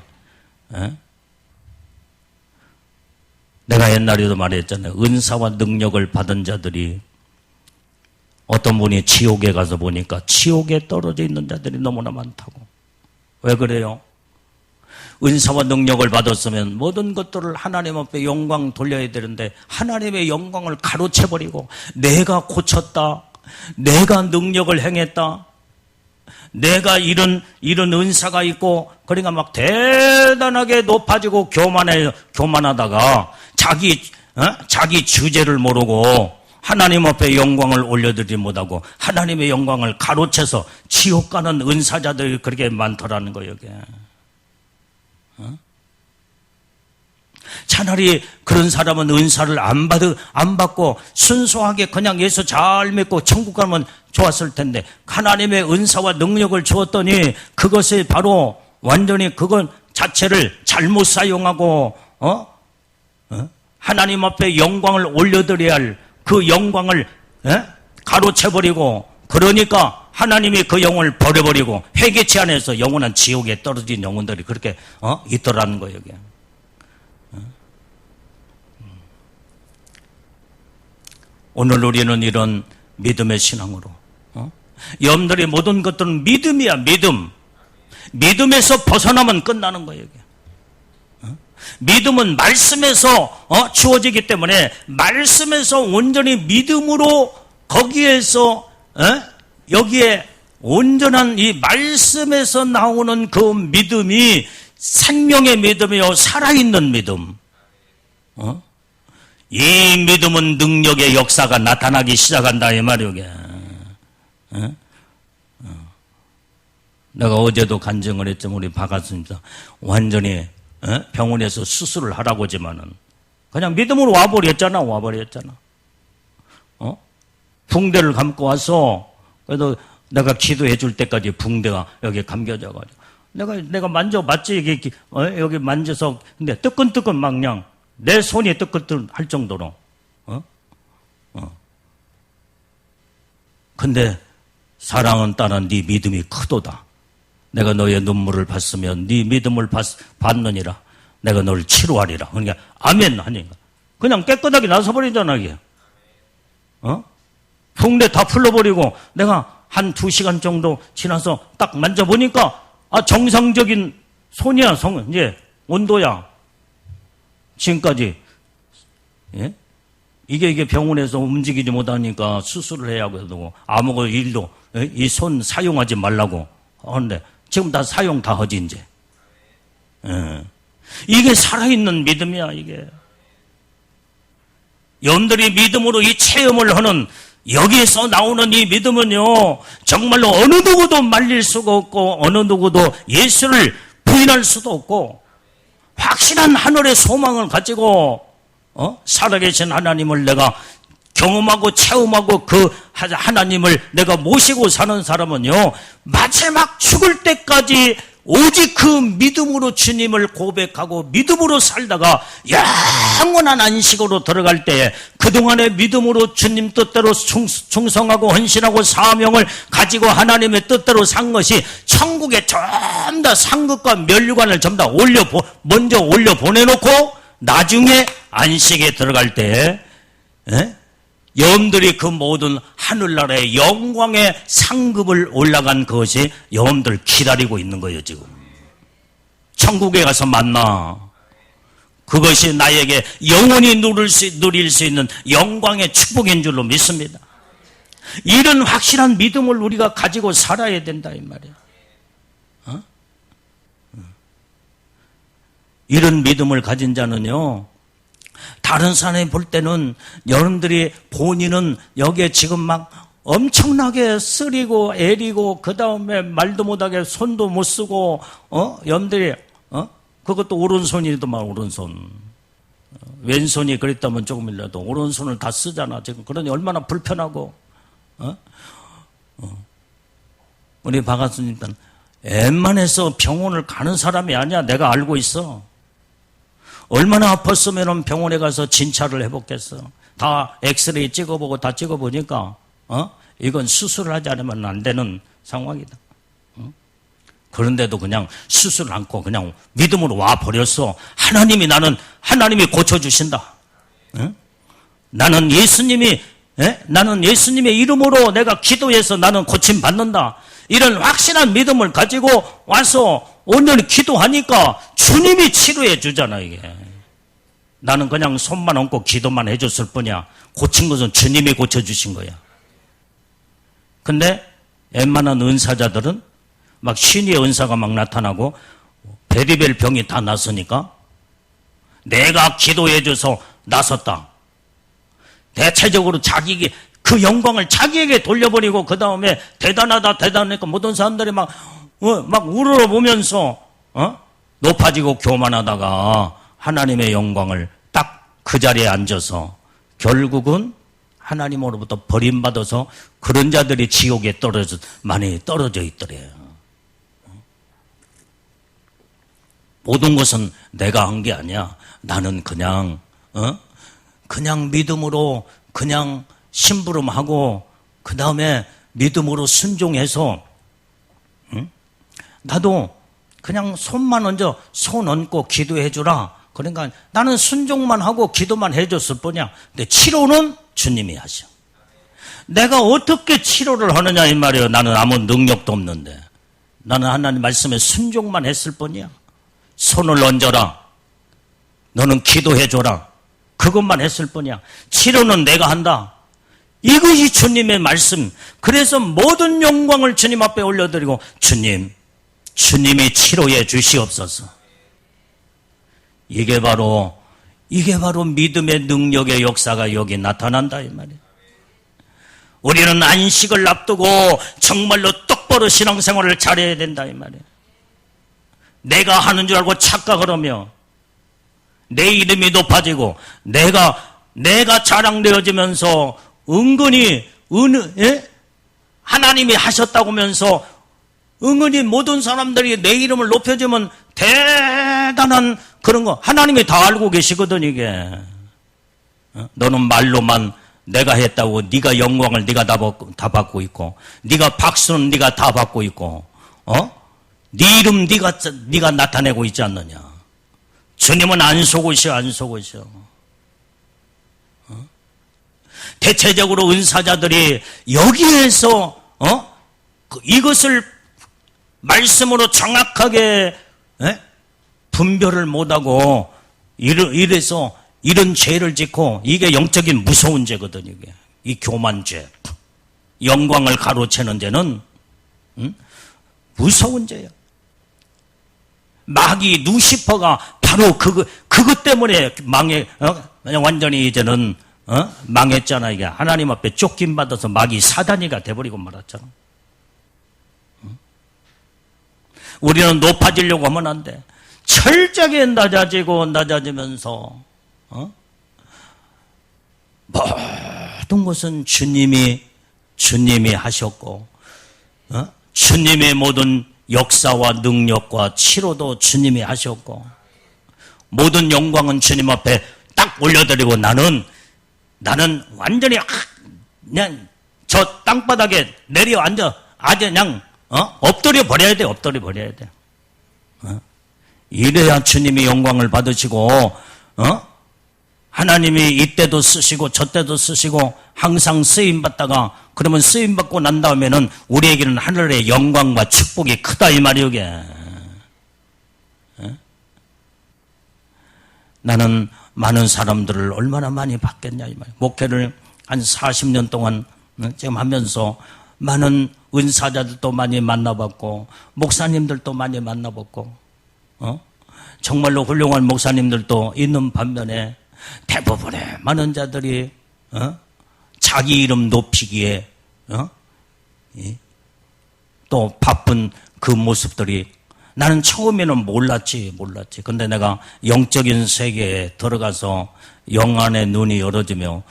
내가 옛날에도 말했잖아요. 은사와 능력을 받은 자들이 어떤 분이 지옥에 가서 보니까 지옥에 떨어져 있는 자들이 너무나 많다고. 왜 그래요? 은사와 능력을 받았으면 모든 것들을 하나님 앞에 영광 돌려야 되는데 하나님의 영광을 가로채버리고 내가 고쳤다, 내가 능력을 행했다, 내가 이런 은사가 있고 그러니까 막 대단하게 높아지고 교만하다가 자기 주제를 모르고 하나님 앞에 영광을 올려드리지 못하고 하나님의 영광을 가로채서 지옥 가는 은사자들이 그렇게 많더라는 거예요. 이게. 차라리 그런 사람은 은사를 안 받고 순수하게 그냥 예수 잘 믿고 천국 가면 좋았을 텐데 하나님의 은사와 능력을 주었더니 그것이 바로 완전히 그건 자체를 잘못 사용하고 하나님 앞에 영광을 올려드려야 할 그 영광을 가로채버리고 그러니까 하나님이 그 영혼을 버려버리고 회개치 않아서 영원한 지옥에 떨어진 영혼들이 그렇게 있더라는 거예요. 여기. 오늘 우리는 이런 믿음의 신앙으로 여러분들의 모든 것들은 믿음이야. 믿음에서 벗어나면 끝나는 거예요. 여기. 믿음은 말씀에서 주어지기 때문에 말씀에서 온전히 믿음으로 거기에서 여기에 온전한 이 말씀에서 나오는 그 믿음이 생명의 믿음이요 살아있는 믿음. 이 믿음은 능력의 역사가 나타나기 시작한다 이 말이오. 내가 어제도 간증을 했지만 우리 박았습니다. 완전히 병원에서 수술을 하라고 하지만은 그냥 믿음으로 와버렸잖아. 붕대를 감고 와서 그래도 내가 기도해 줄 때까지 붕대가 여기 감겨져가지고 내가 만져봤지. 여기 만져서 근데 뜨끈뜨끈 막 그냥 내 손이 뜨끈뜨끈 할 정도로 근데 사랑은 따라 네 믿음이 크도다. 내가 너의 눈물을 봤으면 네 믿음을 받느니라. 내가 너를 치료하리라. 그러니까 아멘 하니까 그냥 깨끗하게 나서버리잖아 이게. 붕대 다 풀러버리고 내가 한 2시간 정도 지나서 딱 만져보니까 정상적인 손이야. 이제 온도야. 지금까지 이게 병원에서 움직이지 못하니까 수술을 해야 하고 아무 일도 이 손 사용하지 말라고 하는데 지금 다 사용 다 하지 이제. 이게 살아있는 믿음이야 이게. 여러분들이 믿음으로 이 체험을 하는 여기에서 나오는 이 믿음은요 정말로 어느 누구도 말릴 수가 없고 어느 누구도 예수를 부인할 수도 없고 확실한 하늘의 소망을 가지고 살아계신 하나님을 내가 경험하고 체험하고 그 하나님을 내가 모시고 사는 사람은요 마지막 죽을 때까지 오직 그 믿음으로 주님을 고백하고 믿음으로 살다가 영원한 안식으로 들어갈 때에 그동안의 믿음으로 주님 뜻대로 충성하고 헌신하고 사명을 가지고 하나님의 뜻대로 산 것이 천국에 전부 다 상급과 면류관을 전부 다 먼저 올려 보내놓고 나중에 안식에 들어갈 때에 여러분들이 그 모든 하늘나라의 영광의 상급을 올라간 그것이 여러분들 기다리고 있는 거예요 지금. 천국에 가서 만나. 그것이 나에게 영원히 누릴 수 있는 영광의 축복인 줄로 믿습니다. 이런 확실한 믿음을 우리가 가지고 살아야 된다 이 말이에요. 이런 믿음을 가진 자는요 다른 사람이 볼 때는 여러분들이 본인은 여기에 지금 막 엄청나게 쓰리고 애리고 그 다음에 말도 못하게 손도 못 쓰고 여러분들이 그것도 오른손이더만 오른손 왼손이 그랬다면 조금이라도 오른손을 다 쓰잖아 지금. 그러니 얼마나 불편하고 우리 박아수님은 웬만해서 병원을 가는 사람이 아니야. 내가 알고 있어. 얼마나 아팠으면 병원에 가서 진찰을 해보겠어. 다 엑스레이 찍어보고 다 찍어보니까 이건 수술을 하지 않으면 안 되는 상황이다. 그런데도 그냥 수술 않고 그냥 믿음으로 와버렸어. 하나님이 고쳐주신다. 나는 예수님의 이름으로 내가 기도해서 나는 고침받는다. 이런 확실한 믿음을 가지고 와서 오늘 기도하니까 주님이 치료해 주잖아 이게. 나는 그냥 손만 얹고 기도만 해줬을 뿐이야. 고친 것은 주님이 고쳐주신 거야. 근데 웬만한 은사자들은 막 신의 은사가 막 나타나고 베리벨 병이 다 났으니까 내가 기도해줘서 나섰다. 대체적으로 그 영광을 자기에게 돌려버리고 그 다음에 대단하니까 모든 사람들이 막 우러러보면서 높아지고 교만하다가 하나님의 영광을 딱 그 자리에 앉아서 결국은 하나님으로부터 버림받아서 그런 자들이 지옥에 많이 떨어져 있더래요. 모든 것은 내가 한 게 아니야. 나는 그냥 믿음으로 그냥 심부름하고 그 다음에 믿음으로 순종해서 나도 그냥 손만 얹어 손 얹고 기도해 주라. 그러니까 나는 순종만 하고 기도만 해줬을 뿐이야. 근데 치료는 주님이 하셔. 내가 어떻게 치료를 하느냐 이 말이에요. 나는 아무 능력도 없는데 나는 하나님 말씀에 순종만 했을 뿐이야. 손을 얹어라. 너는 기도해 줘라. 그것만 했을 뿐이야. 치료는 내가 한다. 이것이 주님의 말씀. 그래서 모든 영광을 주님 앞에 올려드리고 주님이 치료해 주시옵소서. 이게 바로 믿음의 능력의 역사가 여기 나타난다 이 말이에요. 우리는 안식을 앞두고 정말로 똑바로 신앙생활을 잘해야 된다 이 말이에요. 내가 하는 줄 알고 착각을 하며 내 이름이 높아지고 내가 자랑되어지면서 은근히 하나님이 하셨다고 하면서 은근히 모든 사람들이 내 이름을 높여주면 대단한 그런 거 하나님이 다 알고 계시거든. 이게 너는 말로만 내가 했다고 네가 영광을 네가 다 받고 있고 네가 박수는 네가 다 받고 있고 네 이름 네가 나타내고 있지 않느냐. 주님은 안 속으셔. 대체적으로 은사자들이 여기에서 이것을 말씀으로 정확하게 분별을 못하고 이래서 이런 죄를 짓고 이게 영적인 무서운 죄거든. 이게 이 교만죄, 영광을 가로채는 죄는 무서운 죄야. 마귀 루시퍼가 바로 그것 때문에 완전히 이제는 망했잖아. 이게 하나님 앞에 쫓김 받아서 마귀 사단이가 돼버리고 말았잖아. 우리는 높아지려고 하면 안 돼. 철저하게 낮아지면서 모든 것은 주님이 하셨고 주님의 모든 역사와 능력과 치료도 주님이 하셨고 모든 영광은 주님 앞에 딱 올려드리고 나는 완전히 그냥 저 땅바닥에 내려앉아 아주 그냥 엎드려 버려야 돼. 이래야 주님이 영광을 받으시고 하나님이 이때도 쓰시고 저때도 쓰시고 항상 쓰임받다가 그러면 쓰임받고 난 다음에는 우리에게는 하늘의 영광과 축복이 크다 이 말이요. 나는 많은 사람들을 얼마나 많이 받겠냐 이 말. 목회를 한 40년 동안 지금 하면서 많은 은사자들도 많이 만나봤고 목사님들도 많이 만나봤고 정말로 훌륭한 목사님들도 있는 반면에 대부분의 많은 자들이 자기 이름 높이기에 또 바쁜 그 모습들이 나는 처음에는 몰랐지. 근데 내가 영적인 세계에 들어가서 영안의 눈이 열어지며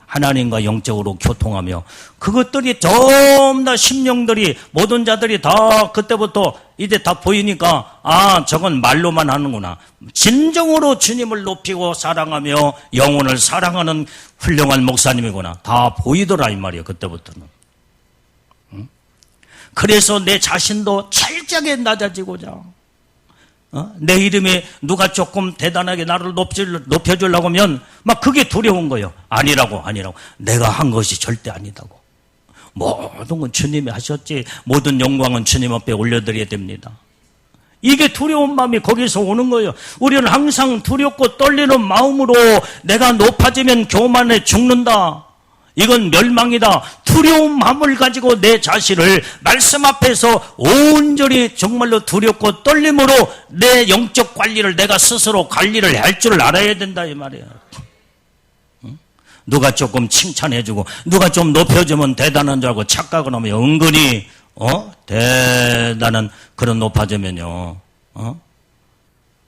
하나님과 영적으로 교통하며 그것들이 전부 다 심령들이 모든 자들이 다 그때부터 이제 다 보이니까 저건 말로만 하는구나. 진정으로 주님을 높이고 사랑하며 영혼을 사랑하는 훌륭한 목사님이구나. 다 보이더라 이 말이에요. 그때부터는. 그래서 내 자신도 철저하게 낮아지고자 내 이름에 누가 조금 대단하게 나를 높여주려고 하면 막 그게 두려운 거예요. 아니라고 내가 한 것이 절대 아니다고. 모든 건 주님이 하셨지 모든 영광은 주님 앞에 올려드려야 됩니다. 이게 두려운 마음이 거기서 오는 거예요. 우리는 항상 두렵고 떨리는 마음으로 내가 높아지면 교만해 죽는다. 이건 멸망이다. 두려운 마음을 가지고 내 자신을 말씀 앞에서 온전히 정말로 두렵고 떨림으로 내 영적 관리를 내가 스스로 관리를 할 줄 알아야 된다 이 말이야. 누가 조금 칭찬해주고 누가 좀 높여주면 대단한 줄 알고 착각을 하면 은근히 대단한 그런 높아지면요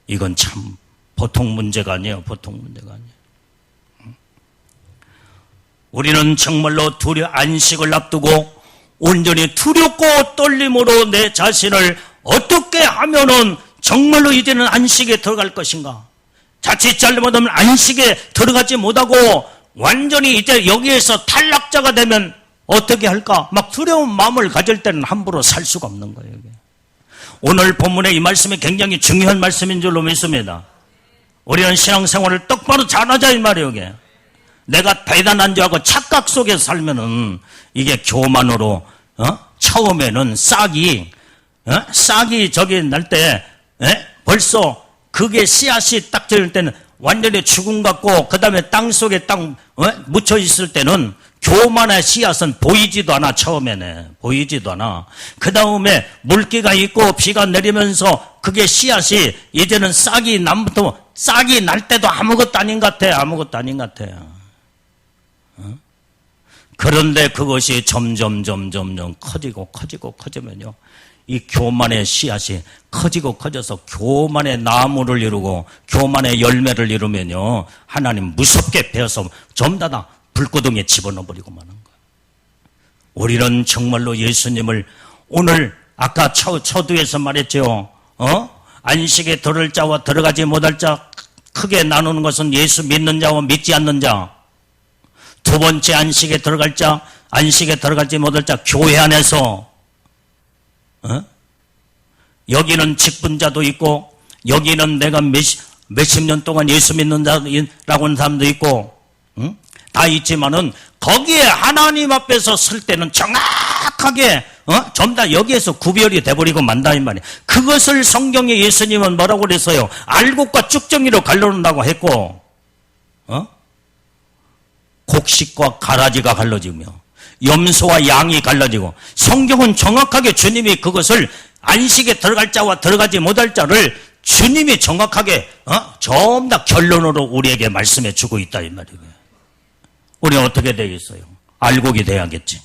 이건 참 보통 문제가 아니에요. 우리는 정말로 안식을 앞두고 온전히 두렵고 떨림으로 내 자신을 어떻게 하면은 정말로 이제는 안식에 들어갈 것인가. 자칫 잘못하면 안식에 들어가지 못하고 완전히 이제 여기에서 탈락자가 되면 어떻게 할까? 막 두려운 마음을 가질 때는 함부로 살 수가 없는 거예요. 오늘 본문의 이 말씀이 굉장히 중요한 말씀인 줄로 믿습니다. 우리는 신앙생활을 똑바로 잘하자 이 말이에요. 이게. 내가 대단한 줄 알고 착각 속에 살면은 이게 교만으로 처음에는 싹이 저기 날 때 벌써 그게 씨앗이 딱 들을 때는 완전히 죽음 같고 그 다음에 땅 속에 딱 묻혀 있을 때는 교만의 씨앗은 보이지도 않아. 처음에는 보이지도 않아. 그 다음에 물기가 있고 비가 내리면서 그게 씨앗이 이제는 싹이 날 때도 아무것도 아닌 것 같아. 그런데 그것이 점점 커지면요 이 교만의 씨앗이 커지고 커져서 교만의 나무를 이루고 교만의 열매를 이루면요, 하나님 무섭게 베어서 전부 다 불구덩이에 집어넣어버리고 마는 거예요. 우리는 정말로 예수님을 오늘 아까 초두에서 말했죠. 안식에 들을 자와 들어가지 못할 자 크게 나누는 것은 예수 믿는 자와 믿지 않는 자. 두 번째 안식에 들어갈 자, 안식에 들어가지 못할 자, 교회 안에서 여기는 직분자도 있고 여기는 내가 몇십 년 동안 예수 믿는 자라고 하는 사람도 있고 다 있지만은 거기에 하나님 앞에서 설 때는 정확하게 전부 다 여기에서 구별이 돼버리고 만다 이 말이에요. 그것을 성경에 예수님은 뭐라고 그랬어요? 알곡과 쭉정이로 갈라놓는다고 했고 곡식과 가라지가 갈라지며 염소와 양이 갈라지고, 성경은 정확하게 주님이 그것을 안식에 들어갈 자와 들어가지 못할 자를 주님이 정확하게 전부 다 결론으로 우리에게 말씀해 주고 있다 이 말이에요. 우리는 어떻게 되겠어요? 알곡이 돼야겠지.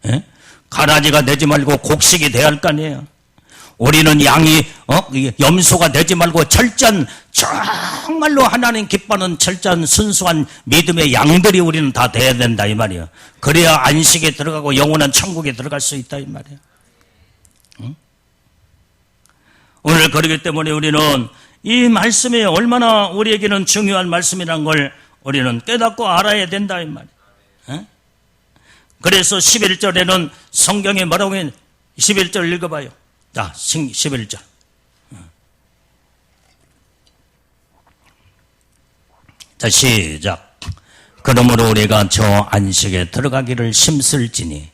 예? 가라지가 되지 말고 곡식이 돼야 할 거 아니에요. 우리는 양이 염소가 되지 말고 철저한, 정말로 하나님 기뻐하는 철저한 순수한 믿음의 양들이 우리는 다 돼야 된다 이 말이에요. 그래야 안식에 들어가고 영원한 천국에 들어갈 수 있다 이 말이에요. 응? 오늘 그렇기 때문에 우리는 이 말씀이 얼마나 우리에게는 중요한 말씀이라는 걸 우리는 깨닫고 알아야 된다 이 말이에요. 응? 그래서 11절에는 성경에 뭐라고 했냐? 11절 읽어봐요. 자, 11절. 자, 시작. 그러므로 우리가 저 안식에 들어가기를 힘쓸지니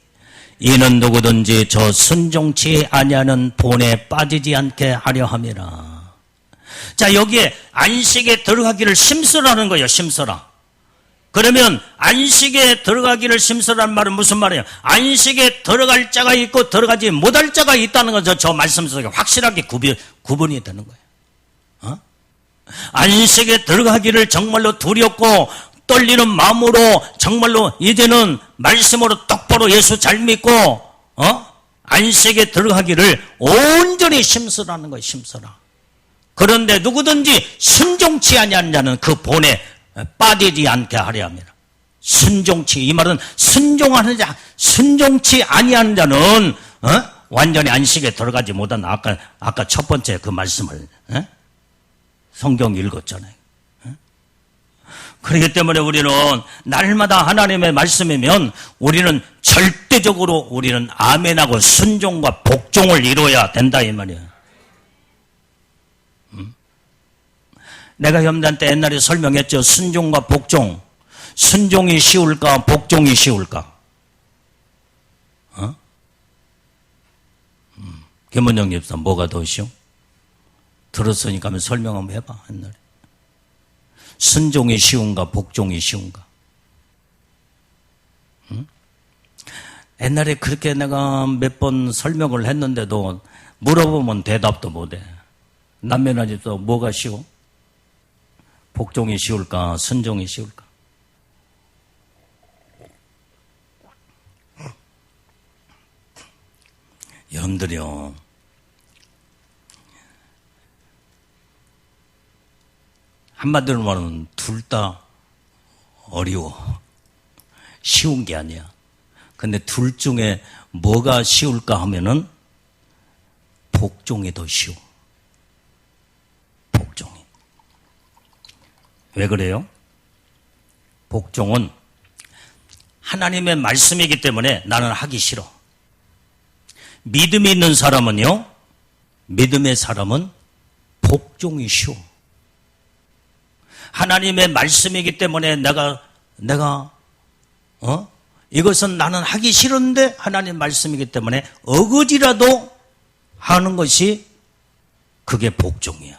이는 누구든지 저 순종치 아니하는 본에 빠지지 않게 하려 함이라. 자, 여기에 안식에 들어가기를 힘쓰라는 거예요. 힘쓰라. 그러면 안식에 들어가기를 힘쓰라는 말은 무슨 말이에요? 안식에 들어갈 자가 있고 들어가지 못할 자가 있다는 것은 저 말씀 속에 확실하게 구분이 되는 거예요. 안식에 들어가기를 정말로 두렵고 떨리는 마음으로 정말로 이제는 말씀으로 똑바로 예수 잘 믿고 안식에 들어가기를 온전히 힘쓰라는 거예요. 힘쓰라. 그런데 누구든지 순종치 아니하는 자는 그 본에 빠지지 않게 하려 합니다. 순종치, 이 말은 순종하는 자, 순종치 아니하는 자는 완전히 안식에 들어가지 못한 아까 첫 번째 그 말씀을 성경 읽었잖아요. 그렇기 때문에 우리는 날마다 하나님의 말씀이면 우리는 절대적으로 우리는 아멘하고 순종과 복종을 이루어야 된다 이 말이에요. 내가 여러분들한테 옛날에 설명했죠. 순종과 복종. 순종이 쉬울까? 복종이 쉬울까? 김원영 집사 뭐가 더 쉬워? 들었으니까 한번 설명 한번 해봐. 옛날에. 순종이 쉬운가? 복종이 쉬운가? 옛날에 그렇게 내가 몇 번 설명을 했는데도 물어보면 대답도 못해. 남매나 집사 뭐가 쉬워? 복종이 쉬울까? 순종이 쉬울까? 여러분들이요, 한마디로 말하면 둘 다 어려워. 쉬운 게 아니야. 근데 둘 중에 뭐가 쉬울까 하면은 복종이 더 쉬워. 복종이. 왜 그래요? 복종은 하나님의 말씀이기 때문에 나는 하기 싫어. 믿음이 있는 사람은요, 믿음의 사람은 복종이 쉬워. 하나님의 말씀이기 때문에 내가 이것은 나는 하기 싫은데 하나님 말씀이기 때문에 어거지라도 하는 것이 그게 복종이야.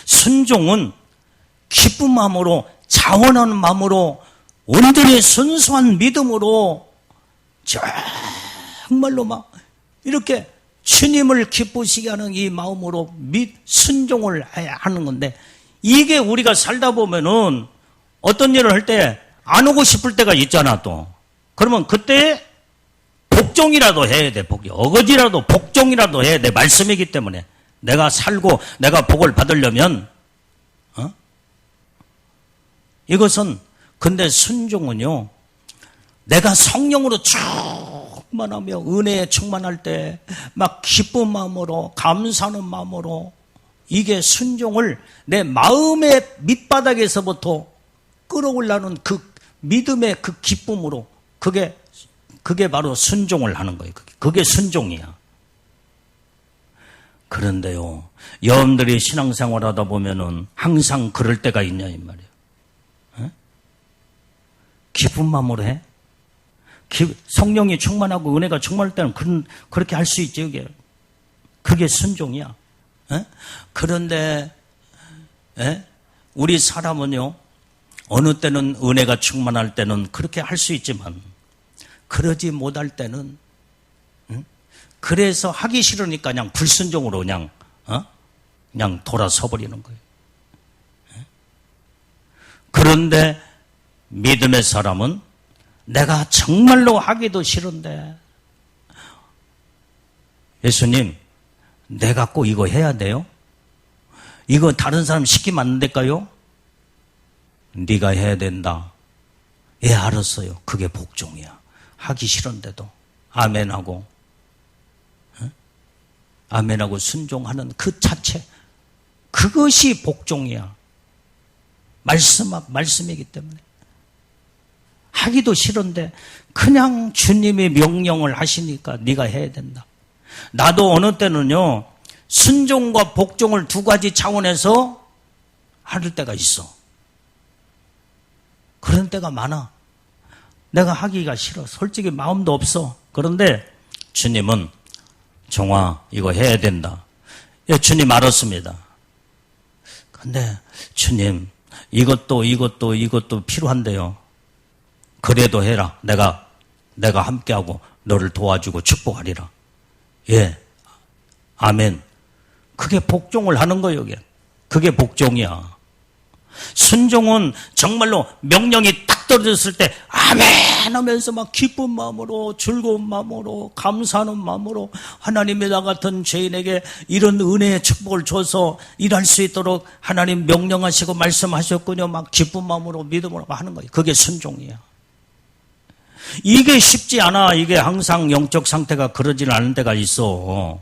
순종은 기쁜 마음으로, 자원하는 마음으로, 온전히 순수한 믿음으로 정말로 막 이렇게 주님을 기쁘시게 하는 이 마음으로 순종을 하는 건데, 이게 우리가 살다 보면은 어떤 일을 할 때 안 오고 싶을 때가 있잖아 또. 그러면 그때 복종이라도 해야 돼. 어거지라도 복종이라도 해야 돼. 말씀이기 때문에. 내가 살고 내가 복을 받으려면 이것은 근데 순종은요. 내가 성령으로 충만하며 은혜에 충만할 때 막 기쁜 마음으로 감사하는 마음으로 이게 순종을 내 마음의 밑바닥에서부터 끌어올라는 그 믿음의 그 기쁨으로 그게 바로 순종을 하는 거예요. 그게 순종이야. 그런데요, 여러분들이 신앙생활 하다 보면은 항상 그럴 때가 있냐 이 말이에요. 에? 기쁜 마음으로 해? 성령이 충만하고 은혜가 충만할 때는 그렇게 할 수 있지. 그게 순종이야. 에? 그런데 우리 사람은요, 어느 때는 은혜가 충만할 때는 그렇게 할 수 있지만 그러지 못할 때는 그래서 하기 싫으니까 그냥 불순종으로 그냥 돌아서 버리는 거예요. 그런데 믿음의 사람은 내가 정말로 하기도 싫은데 예수님, 내가 꼭 이거 해야 돼요? 이거 다른 사람 시키면 안 될까요? 네가 해야 된다. 예, 알았어요. 그게 복종이야. 하기 싫은데도 아멘하고 아멘하고 순종하는 그 자체, 그것이 복종이야. 말씀이기 때문에. 하기도 싫은데 그냥 주님이 명령을 하시니까 네가 해야 된다. 나도 어느 때는요, 순종과 복종을 두 가지 차원에서 할 때가 있어. 그런 때가 많아. 내가 하기가 싫어. 솔직히 마음도 없어. 그런데 주님은 정화 이거 해야 된다. 예, 주님 알았습니다. 근데 주님 이것도 필요한데요. 그래도 해라. 내가 함께하고 너를 도와주고 축복하리라. 예, 아멘. 그게 복종을 하는 거예요. 그게 복종이야. 순종은 정말로 명령이 딱 떨어졌을 때 아멘 하면서 막 기쁜 마음으로 즐거운 마음으로 감사하는 마음으로 하나님의 나 같은 죄인에게 이런 은혜의 축복을 줘서 일할 수 있도록 하나님 명령하시고 말씀하셨군요. 막 기쁜 마음으로 믿음으로 하는 거예요. 그게 순종이야. 이게 쉽지 않아. 이게 항상 영적 상태가 그러지는 않은 때가 있어.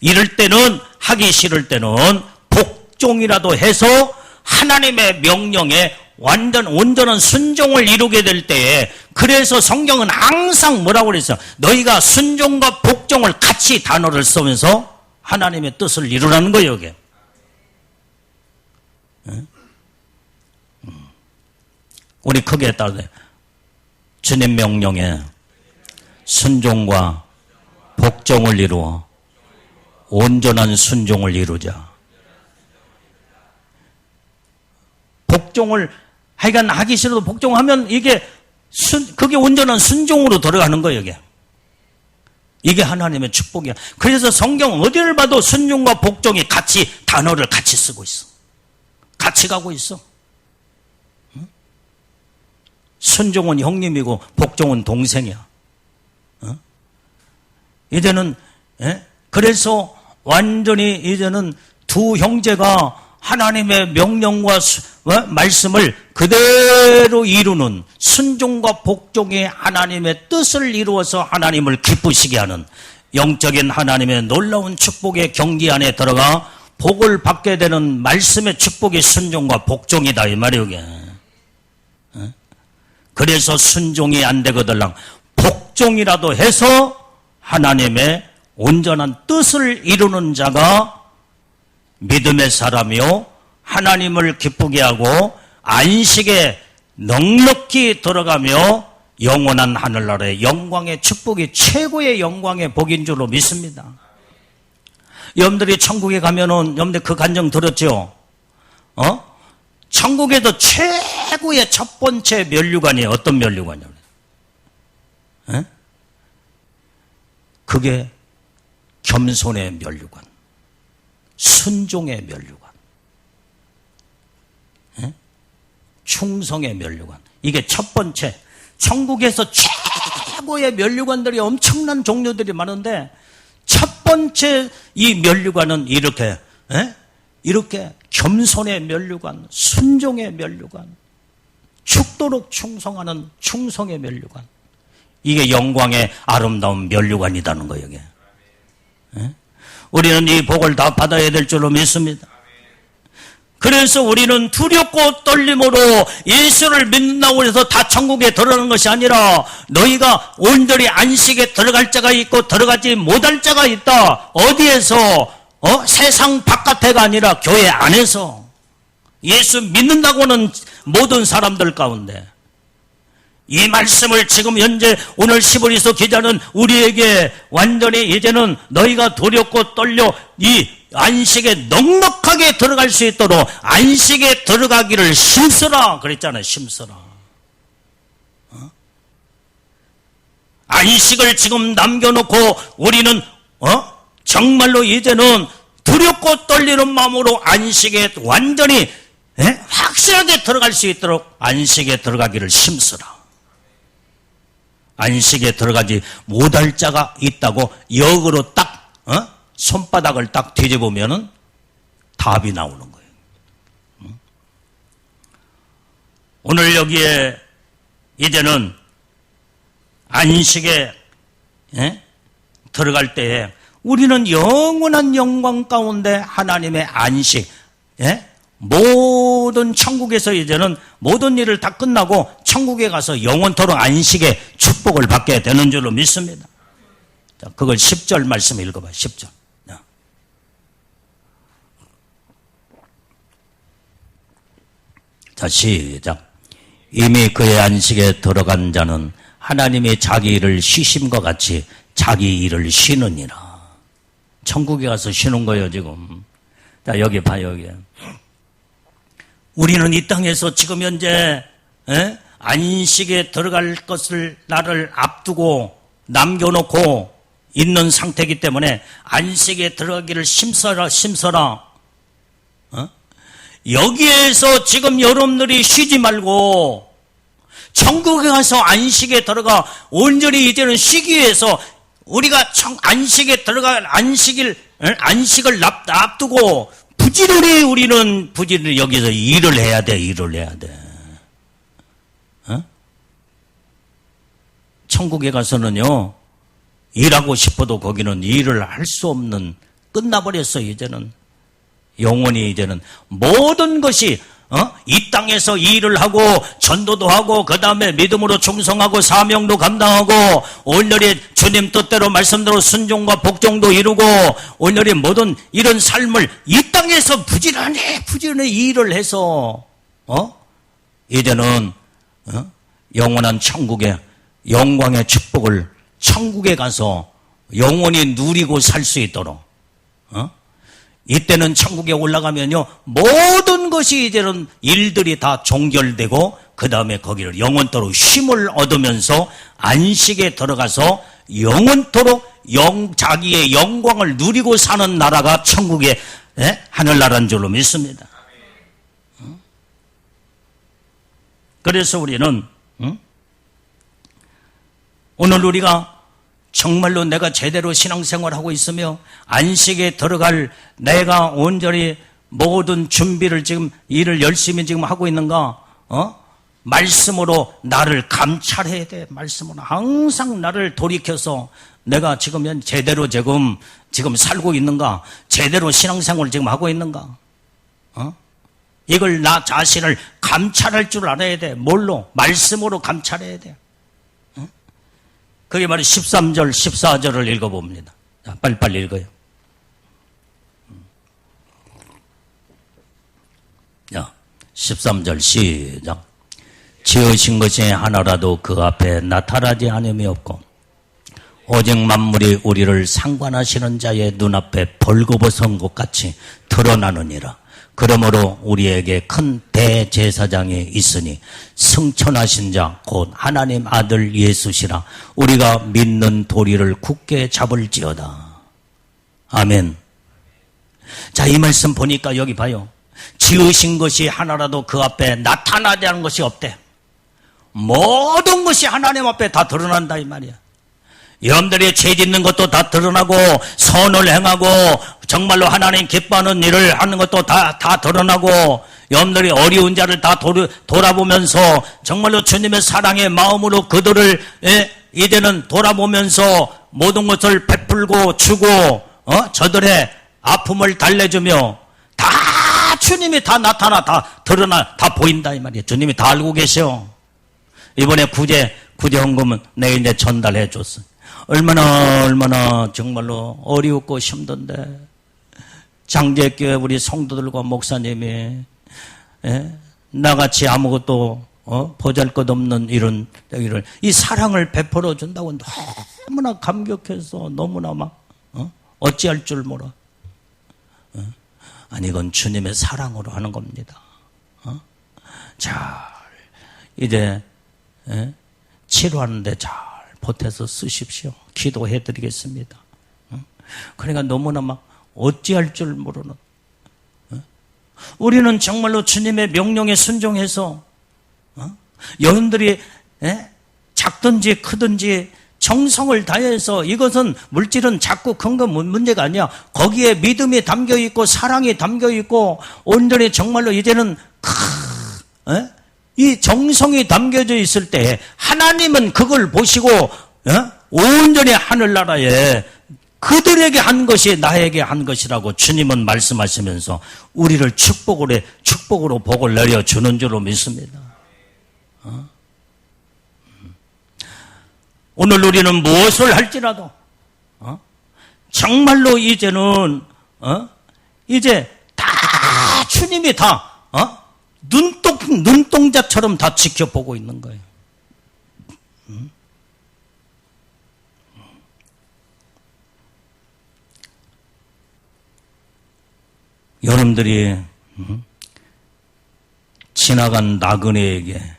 이럴 때는, 하기 싫을 때는 복종이라도 해서 하나님의 명령에 온전한 순종을 이루게 될 때에, 그래서 성경은 항상 뭐라고 그랬어요? 너희가 순종과 복종을 같이 단어를 쓰면서 하나님의 뜻을 이루라는 거예요, 이게. 우리 크게 따라서 주님 명령에 순종과 복종을 이루어 온전한 순종을 이루자. 복종을 하여간 하기 싫어도 복종하면 그게 온전한 순종으로 들어가는 거예요, 이게 하나님의 축복이야. 그래서 성경 어디를 봐도 순종과 복종이 단어를 같이 쓰고 있어. 같이 가고 있어. 순종은 형님이고 복종은 동생이야. 이제는, 그래서 완전히 이제는 두 형제가 하나님의 명령과 말씀을 그대로 이루는, 순종과 복종의 하나님의 뜻을 이루어서 하나님을 기쁘시게 하는 영적인 하나님의 놀라운 축복의 경기 안에 들어가 복을 받게 되는 말씀의 축복이 순종과 복종이다 이 말이에요. 그래서 순종이 안 되거들랑 복종이라도 해서 하나님의 온전한 뜻을 이루는 자가 믿음의 사람이요, 하나님을 기쁘게 하고 안식에 넉넉히 들어가며 영원한 하늘나라의 영광의 축복이 최고의 영광의 복인 줄로 믿습니다. 여러분들이 천국에 가면은 여러분들 그 간증 들었죠? 천국에도 최고의 첫 번째 면류관이 어떤 면류관이에요? 그게 겸손의 면류관, 순종의 면류관, 충성의 면류관. 이게 첫 번째, 천국에서 최고의 면류관들이 엄청난 종류들이 많은데 첫 번째 이 면류관은 이렇게 겸손의 면류관, 순종의 면류관, 죽도록 충성하는 충성의 면류관. 이게 영광의 아름다운 면류관이라는 거예요. 이게. 우리는 이 복을 다 받아야 될 줄로 믿습니다. 그래서 우리는 두렵고 떨림으로 예수를 믿는다고 해서 다 천국에 들어가는 것이 아니라 너희가 온전히 안식에 들어갈 자가 있고 들어가지 못할 자가 있다. 어디에서? 세상 바깥에가 아니라 교회 안에서. 예수 믿는다고는 모든 사람들 가운데. 이 말씀을 지금 현재 오늘 시브리서 기자는 우리에게 완전히 이제는 너희가 두렵고 떨려 이 안식에 넉넉하게 들어갈 수 있도록 안식에 들어가기를 힘쓰라 그랬잖아요. 힘쓰라. 안식을 지금 남겨놓고 우리는 정말로 이제는 두렵고 떨리는 마음으로 안식에 완전히 확실하게 들어갈 수 있도록 안식에 들어가기를 힘쓰라. 안식에 들어가지 못할 자가 있다고 역으로 딱 손바닥을 딱 뒤집으면은 답이 나오는 거예요. 오늘 여기에 이제는 안식에 들어갈 때에 우리는 영원한 영광 가운데 하나님의 안식, 모든 천국에서 이제는 모든 일을 다 끝나고 천국에 가서 영원토록 안식의 축복을 받게 되는 줄로 믿습니다. 자, 그걸 10절 말씀 읽어봐요. 10절. 자, 시작. 이미 그의 안식에 들어간 자는 하나님이 자기 일을 쉬심과 같이 자기 일을 쉬느니라. 천국에 가서 쉬는 거예요, 지금. 자, 여기 봐요, 여기. 우리는 이 땅에서 지금 현재 안식에 들어갈 것을 나를 앞두고 남겨놓고 있는 상태이기 때문에 안식에 들어가기를 힘써라. 여기에서 지금 여러분들이 쉬지 말고 천국에 가서 안식에 들어가 온전히 이제는 쉬기 위해서 우리가 안식에 들어갈 안식을 앞두고 우리는 부지런히 여기서 일을 해야 돼. 천국에 가서는요, 일하고 싶어도 거기는 일을 할 수 없는, 끝나버렸어요, 이제는. 영원히 이제는 모든 것이, 이 땅에서 일을 하고, 전도도 하고, 그 다음에 믿음으로 충성하고, 사명도 감당하고, 온전히 주님 뜻대로 말씀대로 순종과 복종도 이루고, 온전히 모든 이런 삶을 이 땅에서 부지런히 일을 해서, 이제는, 영원한 천국의 영광의 축복을 천국에 가서 영원히 누리고 살 수 있도록, 이때는 천국에 올라가면요, 모든 것이 이제는 일들이 다 종결되고, 그 다음에 거기를 영원토록 쉼을 얻으면서 안식에 들어가서 영원토록 자기의 영광을 누리고 사는 나라가 천국의 하늘나라인 줄로 믿습니다. 그래서 우리는, 오늘 우리가 정말로 내가 제대로 신앙생활하고 있으며 안식에 들어갈 내가 온전히 모든 준비를 지금 일을 열심히 지금 하고 있는가? 말씀으로 나를 감찰해야 돼. 말씀으로 항상 나를 돌이켜서 내가 지금 제대로 지금 살고 있는가? 제대로 신앙생활을 지금 하고 있는가? 이걸 나 자신을 감찰할 줄 알아야 돼. 뭘로? 말씀으로 감찰해야 돼. 그게 바로 13절, 14절을 읽어봅니다. 자, 빨리빨리 읽어요. 자, 13절 시작. 지으신 것이 하나라도 그 앞에 나타나지 않음이 없고 오직 만물이 우리를 상관하시는 자의 눈앞에 벌거벗은 것 같이 드러나느니라. 그러므로 우리에게 큰 대제사장이 있으니 승천하신 자 곧 하나님 아들 예수시라. 우리가 믿는 도리를 굳게 잡을지어다. 아멘. 자, 이 말씀 보니까 여기 봐요. 지으신 것이 하나라도 그 앞에 나타나지 않은 것이 없대. 모든 것이 하나님 앞에 다 드러난다 이 말이야. 여러분들이 죄 짓는 것도 다 드러나고 선을 행하고 정말로 하나님 기뻐하는 일을 하는 것도 다 드러나고 여러분들이 어려운 자를 다 돌아보면서 정말로 주님의 사랑의 마음으로 그들을 이제는 돌아보면서 모든 것을 베풀고 주고 저들의 아픔을 달래주며 다 주님이 다 나타나 다 드러나 다 보인다 이 말이에요. 주님이 다 알고 계셔. 이번에 구제 헌금은 내가 이제 전달해 줬어. 얼마나 정말로 어려웠고 힘든데 장제교회 우리 성도들과 목사님이 나같이 아무것도 보잘것없는 이런 여기를 이 사랑을 베풀어 준다고 너무나 감격해서 너무나 막 어찌할 줄 몰라. 아니 이건 주님의 사랑으로 하는 겁니다. 잘 이제 치료하는데 잘 보태서 쓰십시오. 기도해 드리겠습니다. 그러니까 너무나 막 어찌할 줄 모르는 우리는 정말로 주님의 명령에 순종해서 여러분들이 작든지 크든지 정성을 다해서 이것은 물질은 작고 큰 건 문제가 아니야. 거기에 믿음이 담겨있고 사랑이 담겨있고 온전히 정말로 이제는 이 정성이 담겨져 있을 때 하나님은 그걸 보시고 온전히 하늘나라에 그들에게 한 것이 나에게 한 것이라고 주님은 말씀하시면서 우리를 축복으로 복을 내려주는 줄로 믿습니다. 오늘 우리는 무엇을 할지라도 정말로 이제는 이제 다 주님이 다 눈동자처럼 다 지켜보고 있는 거예요. 여러분들이 지나간 나그네에게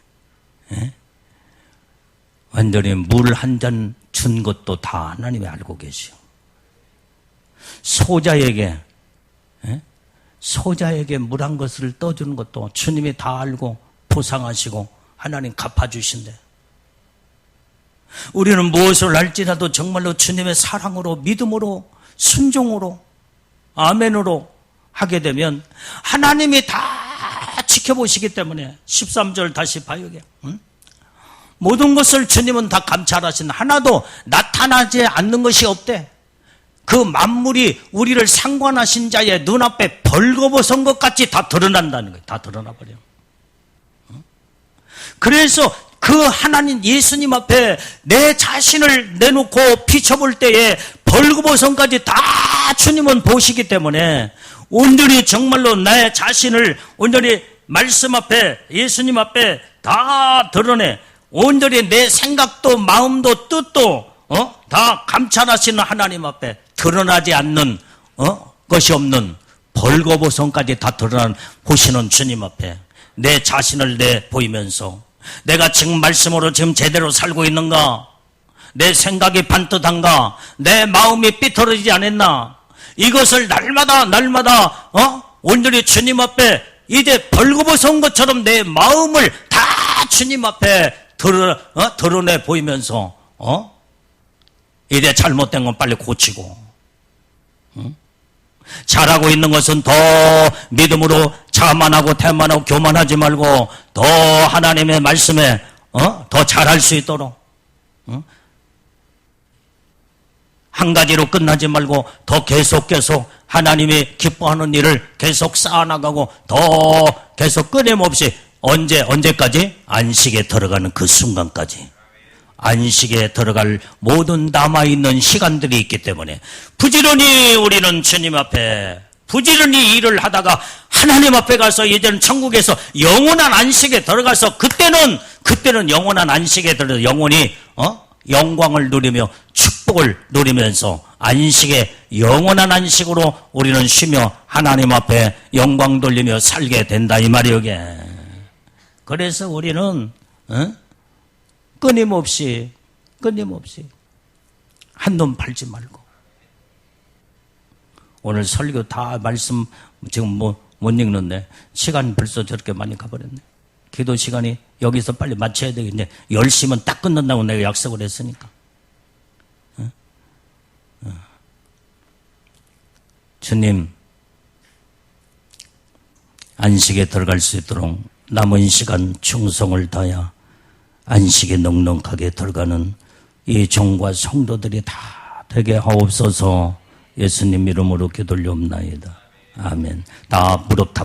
완전히 물 한 잔 준 것도 다 하나님이 알고 계시오. 소자에게 물 한 것을 떠주는 것도 주님이 다 알고 보상하시고 하나님 갚아주신대. 우리는 무엇을 할지라도 정말로 주님의 사랑으로 믿음으로 순종으로 아멘으로 하게 되면 하나님이 다 지켜보시기 때문에 13절 다시 봐요. 모든 것을 주님은 다 감찰하신 하나도 나타나지 않는 것이 없대. 그 만물이 우리를 상관하신 자의 눈앞에 벌거벗은 것 같이 다 드러난다는 거예요. 다 드러나버려. 그래서 그 하나님 예수님 앞에 내 자신을 내놓고 비춰볼 때에 벌거벗은까지 다 주님은 보시기 때문에 온전히 정말로 내 자신을 온전히 말씀 앞에 예수님 앞에 다 드러내 온전히 내 생각도 마음도 뜻도 다 감찰하시는 하나님 앞에 드러나지 않는 것이 없는 벌거벗은까지 다 드러난 보시는 주님 앞에 내 자신을 내 보이면서 내가 지금 말씀으로 지금 제대로 살고 있는가? 내 생각이 반듯한가? 내 마음이 삐뚤어지지 않았나? 이것을 날마다 온전히 주님 앞에 이제 벌거벗은 것처럼 내 마음을 다 주님 앞에 드러내 보이면서 이제 잘못된 건 빨리 고치고 잘하고 있는 것은 더 믿음으로 자만하고 태만하고 교만하지 말고 더 하나님의 말씀에 더 잘할 수 있도록 한 가지로 끝나지 말고 더 계속 하나님이 기뻐하는 일을 계속 쌓아나가고 더 계속 끊임없이 언제까지? 안식에 들어가는 그 순간까지. 안식에 들어갈 모든 남아있는 시간들이 있기 때문에 부지런히 우리는 주님 앞에 부지런히 일을 하다가 하나님 앞에 가서 이제는 천국에서 영원한 안식에 들어가서 그때는 영원한 안식에 들어서 영원히 영광을 누리며 축복을 누리면서 안식에 영원한 안식으로 우리는 쉬며 하나님 앞에 영광 돌리며 살게 된다 이 말이오게. 그래서 우리는 끊임없이 한눈 팔지 말고 오늘 설교 다 말씀 지금 못 읽는데 시간 벌써 저렇게 많이 가버렸네. 기도 시간이 여기서 빨리 마쳐야 되겠네. 10시면 딱 끝난다고 내가 약속을 했으니까. 주님, 안식에 들어갈 수 있도록 남은 시간 충성을 다하여 안식에 넉넉하게 들어가는 이 종과 성도들이 다 되게 하옵소서. 예수님 이름으로 기도를 옵나이다. 아멘. 다 무릎 다